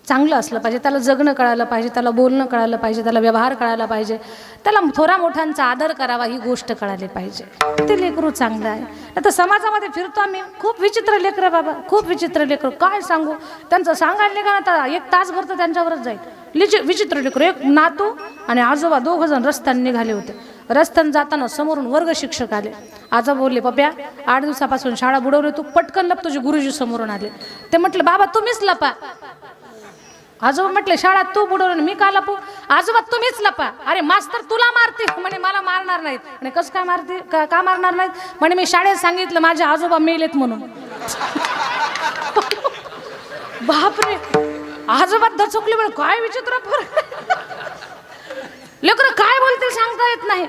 चांगलं असलं पाहिजे, त्याला जगणं कळालं पाहिजे, त्याला बोलणं कळालं पाहिजे, त्याला व्यवहार कळायला पाहिजे, त्याला थोरा मोठ्यांचा आदर करावा ही गोष्ट कळाली पाहिजे. ते लेकरू चांगलं आहे. आता समाजामध्ये फिरतो आम्ही, खूप विचित्र लेकरं बाबा, खूप विचित्र लेकरं. काय सांगू, त्यांचं सांगायला का आता 1 तासभर तर त्यांच्यावरच जाईल. विचित्र लेकरं. एक नातू आणि आजोबा 2 जण रस्त्याने निघाले होते. रस्त्याने जाताना समोरून वर्ग शिक्षक आले. आजोबा बोलले, पप्या 8 दिवसापासून शाळा बुडवली, तू पटकन लप, तुझे गुरुजी समोरून आले. ते म्हटलं, बाबा तुम्हीच लपा. आजोबा म्हटले, शाळा तू बुडवली, मी का लपू? आजोबा तुम्हीच लपा. अरे मास्तर तुला मारते म्हणे, मला मारणार नाहीत म्हणे. कसं काय मारते, का मारणार नाहीत म्हणे? मी शाळेत सांगितलं माझे आजोबा मेलेत म्हणून. बापरे, आजोबा दचकले म्हणे, काय विचित्र लेकरं काय बोलतील सांगता येत नाही.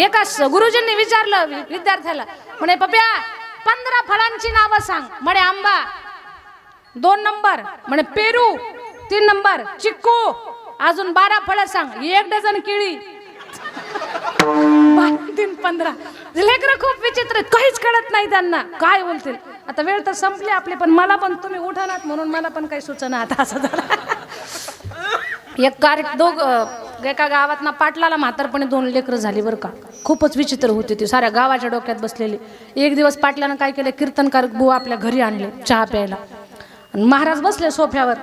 एका गुरुजींनी विचारलं विद्यार्थ्याला, म्हणे पप्या 15 फळांची नावं सांग. म्हणे आंबा 2 नंबर, म्हणे पेरू 3 नंबर, चिक्कू अजून 12 फळं सांग, 1 डझन केळी. 3 15. लेकरं खूप विचित्र, काहीच कळत नाही त्यांना काय बोलतील. आता वेळ तर संपली आपली, पण मला पण तुम्ही उठानात म्हणून मला पण काही सुचना आता असं झालं. एका गावात ना पाटलाला म्हातारपणे 2 लेकरं झाली बरं का. खूपच विचित्र होती ती, साऱ्या गावाच्या डोक्यात बसलेली. एक दिवस पाटलानं काय केलं, कीर्तनकार बुवा आपल्या घरी आणले चहा प्यायला. आणि महाराज बसले सोफ्यावर.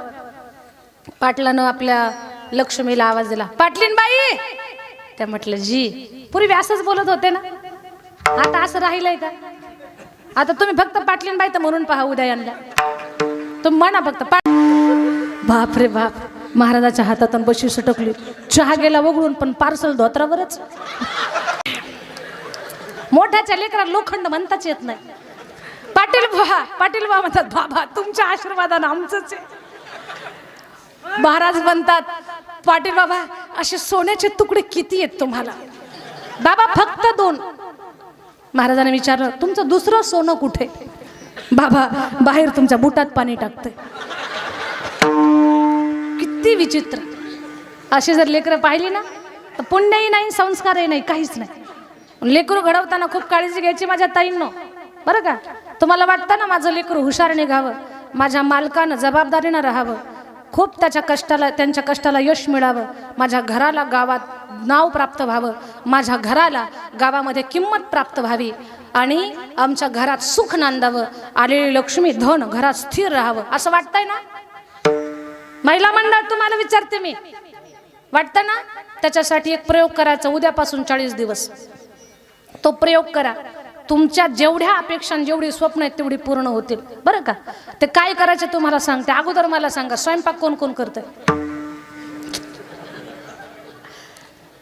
पाटलानं आपल्या लक्ष्मीला आवाज दिला, पाटलीन बाई. त्या म्हटलं जी. पूर्वी असंच बोलत होते ना, आता असं राहिलंय का? आता तुम्ही फक्त पाटलीन बाई तर म्हणून पहा उद्या यांना. तुम्ही म्हणा फक्त बाप रे बाप. महाराजाच्या हातातून बशी सटकली. चहा गेला वगळून, पण पार्सल धोत्रावरच. मोठ्याच्या लेकराला लोखंड म्हणताच येत नाही. पाटील बा म्हणतात, बाबा तुमच्या आशीर्वादानं आमचंच आहे. महाराज म्हणतात, पाटील बाबा असे सोन्याचे तुकडे किती आहेत तुम्हाला? बाबा फक्त 2. महाराजांनी विचारलं, तुमचं दुसरं सोनं कुठे? बाबा बाहेर तुमच्या बुटात पाणी टाकतंय. किती विचित्र. अशी जर लेकरं पाहिली ना तर पुण्यही नाही, संस्कारही नाही, काहीच नाही. लेकरू घडवताना खूप काळजी घ्यायची माझ्या ताईंनो, बरं का. तुम्हाला वाटतं ना माझं लेकरू हुशार निघावं, माझ्या मालकानं जबाबदारीनं राहावं, खूप त्यांच्या कष्टाला यश मिळावं, माझ्या घराला गावात नाव प्राप्त व्हावं, माझ्या घराला गावामध्ये किंमत प्राप्त व्हावी आणि आमच्या घरात सुख नांदावं, आलेली लक्ष्मी धन घरात स्थिर राहावं, असं वाटतंय ना? महिला मंडळ तुम्हाला विचारते मी, वाटतं ना? त्याच्यासाठी एक प्रयोग करायचा. उद्यापासून 40 दिवस तो प्रयोग करा. तुमच्या जेवढ्या अपेक्षा, जेवढी स्वप्न आहेत तेवढी पूर्ण होतील, बरं का. ते काय करायचं तुम्हाला सांगते. अगोदर मला सांगा, स्वयंपाक कोण कोण करतंय?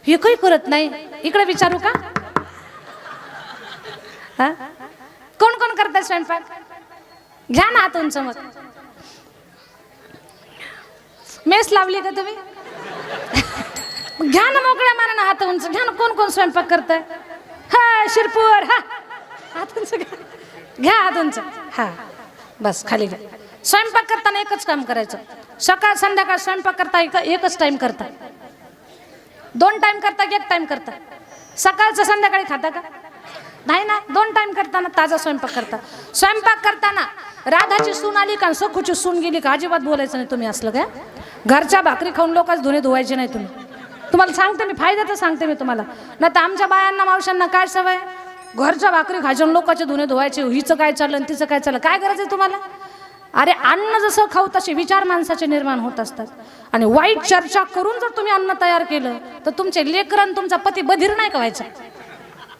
हे काही करत नाही. इकडे विचारू का? हा, कोण कोण करताय स्वयंपाक? घ्या ना हात उंच. मग मेस लावली का तुम्ही? घ्या ना मोकळ्या मारायला हात उंच. घ्या ना, कोण कोण स्वयंपाक करताय? हा शिरपूर. हा हात उंच घ्या, हात उंच. हा बस खाली घ्या. स्वयंपाक करताना एकच काम करायचं. सकाळ संध्याकाळ स्वयंपाक करता एकच टाइम करता? 2 टाइम करता की 1 टाइम करता? सकाळचं संध्याकाळी खाता का? नाही ना, 2 टाइम करताना ताजा स्वयंपाक करता. स्वयंपाक करताना राधाची सून आली का, सखूची सून गेली का, अजिबात बोलायचं नाही तुम्ही. असलं काय? घरच्या भाकरी खाऊन लोकांच धुणे धुवायचे नाही तुम्ही. तुम्हाला सांगते मी, फायद्याचं सांगते मी तुम्हाला. नाही तर आमच्या बायांना मावशांना काय सवय, घरच्या भाकरी खायच्या लोकांचे धुणे धुवायचे. हिचं काय चाललं आणि तिचं काय चाललं, काय गरज आहे तुम्हाला? अरे अन्न जसं खाऊ तसे विचार माणसाचे निर्माण होत असतात. आणि वाईट चर्चा करून जर तुम्ही अन्न तयार केलं तर तुमचे लेकरं तुमचा पती बधीर नाही का व्हायचा?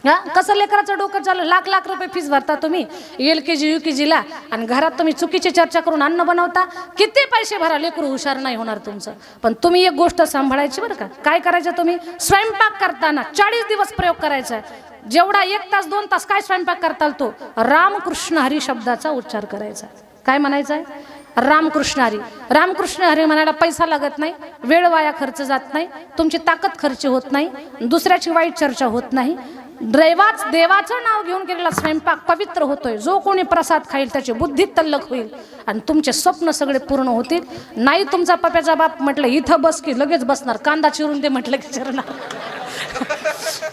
हा, कसं लेकराचं डोकं चाललं. लाख रुपये फीस भरता तुम्ही LKG UKG ला, आणि घरात तुम्ही चुकीची चर्चा करून अन्न बनवता. किती पैसे भरा, लेकरू हुशार नाही होणार तुमचं. पण तुम्ही एक गोष्ट सांभाळायची बरं का. काय करायचं तुम्ही? स्वयंपाक करताना 40 दिवस प्रयोग करायचा आहे. जेवढा 1 तास 2 तास काय स्वयंपाक करताल तो रामकृष्ण हरी शब्दाचा उच्चार करायचा. काय म्हणायचं आहे? रामकृष्ण हरी. रामकृष्ण हरी म्हणायला पैसा लागत नाही, वेळ वाया खर्च जात नाही, तुमची ताकद खर्च होत नाही, दुसऱ्याची वाईट चर्चा होत नाही. देवाचं नाव घेऊन केलेला स्वयंपाक पवित्र होतोय. जो कोणी प्रसाद खाईल त्याची बुद्धी तल्लख होईल आणि तुमचे स्वप्न सगळे पूर्ण होतील. नाही तुमचा पप्याचा बाप म्हटलं इथं बस की लगेच बसणार, कांदा चिरून दे म्हटलं की चिरणार.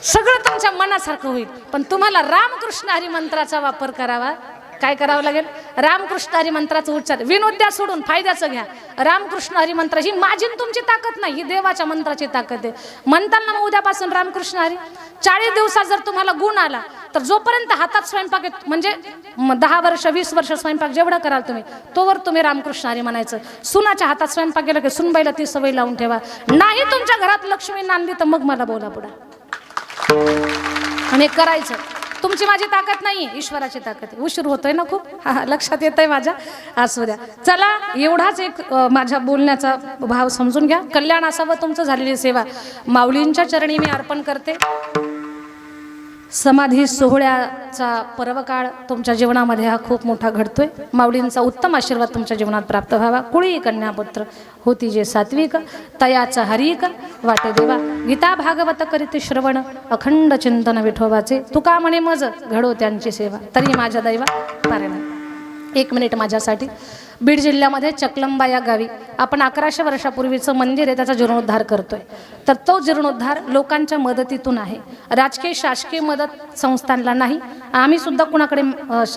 सगळं तुमच्या मनासारखं होईल. पण तुम्हाला रामकृष्ण हरी मंत्राचा वापर करावा. काय करावं लागेल? रामकृष्ण हरी मंत्राचा उच्चार. विनोद्या सोडून फायद्याचं घ्या. रामकृष्ण हरी मंत्र ही माझी तुमची ताकद नाही, ही देवाच्या मंत्राची ताकद आहे. म्हणताना मग उद्यापासून रामकृष्ण हरी. 40 दिवसात जर तुम्हाला गुण आला तर जोपर्यंत हातात स्वयंपाक आहे, म्हणजे 10 वर्ष 20 वर्ष स्वयंपाक जेवढं कराल तुम्ही, तोवर तुम्ही रामकृष्ण हरी म्हणायचं. सुनाच्या हातात स्वयंपाक केलं की सुनबाईला ती सवय लावून ठेवा. नाही तुमच्या घरात लक्ष्मी नांदली तर मग मला बोला पुढे. आणि करायचं. तुमची माझी ताकद नाही, ईश्वराची ताकद आहे. उशीर होतोय ना खूप. हा लक्षात येतंय माझ्या. असू द्या. चला, एवढाच एक माझ्या बोलण्याचा भाव समजून घ्या. कल्याण असावं तुमचं. झालेली सेवा माऊलींच्या चरणी मी अर्पण करते. समाधी सोहळ्याचा पर्वकाळ तुमच्या जीवनामध्ये हा खूप मोठा घडतोय. माऊलींचा उत्तम आशीर्वाद तुमच्या जीवनात प्राप्त व्हावा. कुळी कन्यापुत्र होती जे सात्विक, तयाचा हरिक वाटे देवा. गीता भागवत करीते श्रवण, अखंड चिंतन विठोबाचे. तुका म्हणे मज घडो त्यांची सेवा, तरी माझ्या दैवा पारे नाही. 1 मिनिट माझ्यासाठी. बीड जिल्ह्यामध्ये चकलंबा या गावी आपण 1100 वर्षापूर्वीचं मंदिर आहे त्याचा जीर्णोद्धार करतोय. तर तो जीर्णोद्धार लोकांच्या मदतीतून आहे. राजकीय शासकीय मदत संस्थांना नाही. आम्ही सुद्धा कुणाकडे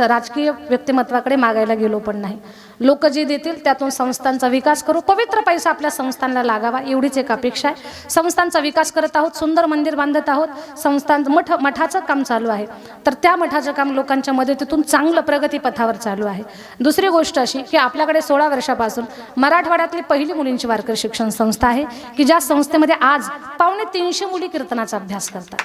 राजकीय व्यक्तिमत्वाकडे मागायला गेलो पण नाही. लोक जे देतील त्यातून संस्थांचा विकास करू. पवित्र पैसा आपल्या संस्थांना लागावा एवढीच एक अपेक्षा आहे. संस्थांचा विकास करत आहोत. सुंदर मंदिर बांधत आहोत. संस्थांचं मठाचं काम चालू आहे. तर त्या मठाचं काम लोकांच्या मदतीतून चांगलं प्रगतीपथावर चालू आहे. दुसरी गोष्ट अशी की आपल्याकडे 16 वर्षापासून मराठवाड्यातली पहिली मुलींची वारकरी शिक्षण संस्था आहे की ज्या संस्थेमध्ये आज 250 मुली कीर्तनाचा अभ्यास करतात.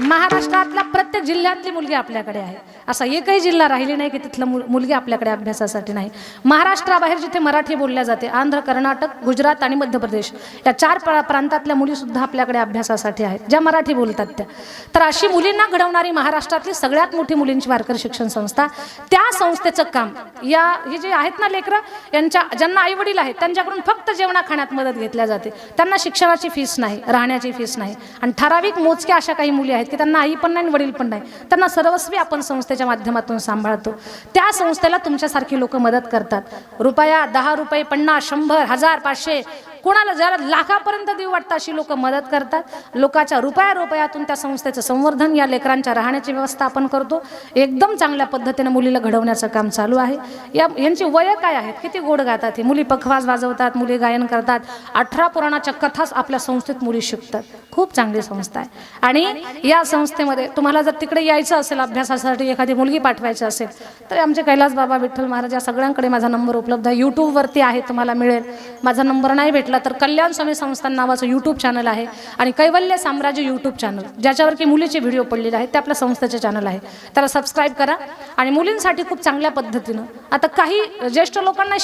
महाराष्ट्रातल्या प्रत्येक जिल्ह्यातली मुलगी आपल्याकडे आहे. असा एकही जिल्हा राहिली नाही की तिथलं मुलगी आपल्याकडे अभ्यासासाठी नाही. महाराष्ट्राबाहेर जिथे मराठी बोलल्या जाते आंध्र, कर्नाटक, गुजरात आणि मध्य प्रदेश या 4 प्रांतातल्या मुलीसुद्धा आपल्याकडे अभ्यासासाठी आहेत ज्या मराठी बोलतात त्या. तर अशी मुलींना घडवणारी महाराष्ट्रातली सगळ्यात मोठी मुलींची वारकरी शिक्षण संस्था. त्या संस्थेचं काम हे जे आहेत ना लेकरं यांच्या ज्यांना आई वडील आहेत त्यांच्याकडून फक्त जेवणा खाण्यात मदत घेतल्या जाते. त्यांना शिक्षणाची फीस नाही, राहण्याची फीस नाही. आणि ठराविक मोजक्या अशा काही मुली आहेत की त्यांना आई पण नाही वडील पण नाही. त्यांना सर्वस्वी आपण संस्थेच्या माध्यमातून सांभाळतो. त्या संस्थेला तुमच्यासारखी लोक मदत करतात. रुपया, 10 रुपये, 50, 100, 1000, 500 कोणाला जरा लाखापर्यंत देऊ वाटतं अशी लोक मदत करतात. लोकांच्या रुपयातून त्या संस्थेचं संवर्धन या लेकरांच्या राहण्याची व्यवस्था आपण करतो. एकदम चांगल्या पद्धतीने मुलीला घडवण्याचं काम चालू आहे. यांची वय काय आहेत, किती गोड गातात ही मुली. पखवाज वाजवतात, मुली गायन करतात. 18 पुराणाच्या कथाच आपल्या संस्थेत मुली शिकतात. खूप चांगली संस्था आहे. आणि या संस्थेमध्ये तुम्हाला जर तिकडे यायचं असेल अभ्यासासाठी, एखादी मुलगी पाठवायची असेल तर आमचे कैलास बाबा, विठ्ठल महाराज या सगळ्यांकडे माझा नंबर उपलब्ध आहे. यूट्यूबवरती आहे, तुम्हाला मिळेल. माझा नंबर नाही भेटला तर कल्याण स्वामी संस्थान नावाचं यूट्यूब चॅनल आहे आणि कैवल्य साम्राज्य यूट्यूब चॅनल ज्याच्यावर की मुलीचे व्हिडिओ पडलेले आहेत ते आपल्या संस्थेचे चॅनल आहे. त्याला सबस्क्राईब करा. आणि मुलींसाठी खूप चांगल्या पद्धतीनं आता काही ज्येष्ठ लोकांना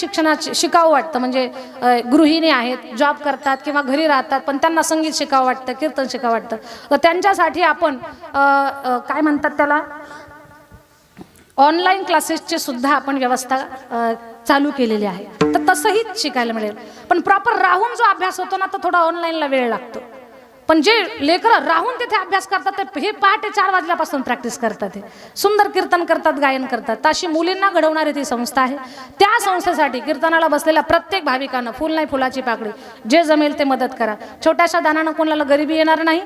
शिकावं वाटतं, म्हणजे गृहिणी आहेत, जॉब करतात किंवा घरी राहतात पण त्यांना संगीत शिकावं वाटतं, कीर्तन शिकावं वाटतं. तर त्यांच्यासाठी आपण काय म्हणतात त्याला ऑनलाईन क्लासेसची सुद्धा आपण व्यवस्था चालू केलेली आहे. तर तसंही शिकायला मिळेल. पण प्रॉपर राहून जो अभ्यास होतो ना तो थोडा ऑनलाईनला वेळ लागतो. पण जे लेकरं राहून तिथे अभ्यास करतात ते हे पहाटे 4 वाजल्यापासून प्रॅक्टिस करतात. हे सुंदर कीर्तन करतात, गायन करतात. तर अशी मुलींना घडवणारी ती संस्था आहे. त्या संस्थेसाठी कीर्तनाला बसलेल्या प्रत्येक भाविकांना फुल नाही फुलाची पाकळी जे जमेल ते मदत करा. छोट्याशा दानानं कोणाला गरिबी येणार नाही.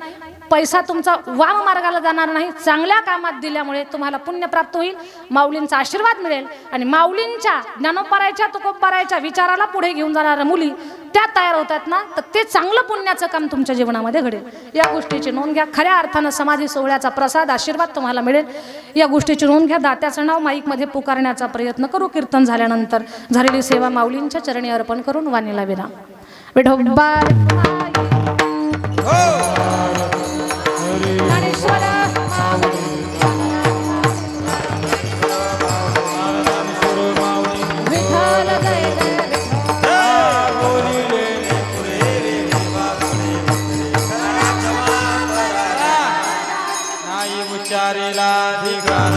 पैसा तुमचा वाम मार्गाला जाणार नाही. चांगल्या कामात दिल्यामुळे तुम्हाला पुण्य प्राप्त होईल, माऊलींचा आशीर्वाद मिळेल. आणि माऊलींच्या ज्ञानोपारायच्या तुकोबारायच्या विचाराला पुढे घेऊन जाणाऱ्या मुली त्या तयार होतात ना, तर ते चांगलं पुण्याचं काम तुमच्या जीवनामध्ये घडेल. या गोष्टीची नोंद घ्या. खऱ्या अर्थानं समाधी सोहळ्याचा प्रसाद आशीर्वाद तुम्हाला मिळेल. या गोष्टीची नोंद घ्या. दात्याचं नाव माईकमध्ये पुकारण्याचा प्रयत्न करू. कीर्तन झाल्यानंतर झालेली सेवा माऊलींच्या चरणी अर्पण करून वाणीला विराम. विठोबा उच्चारेला अधिकार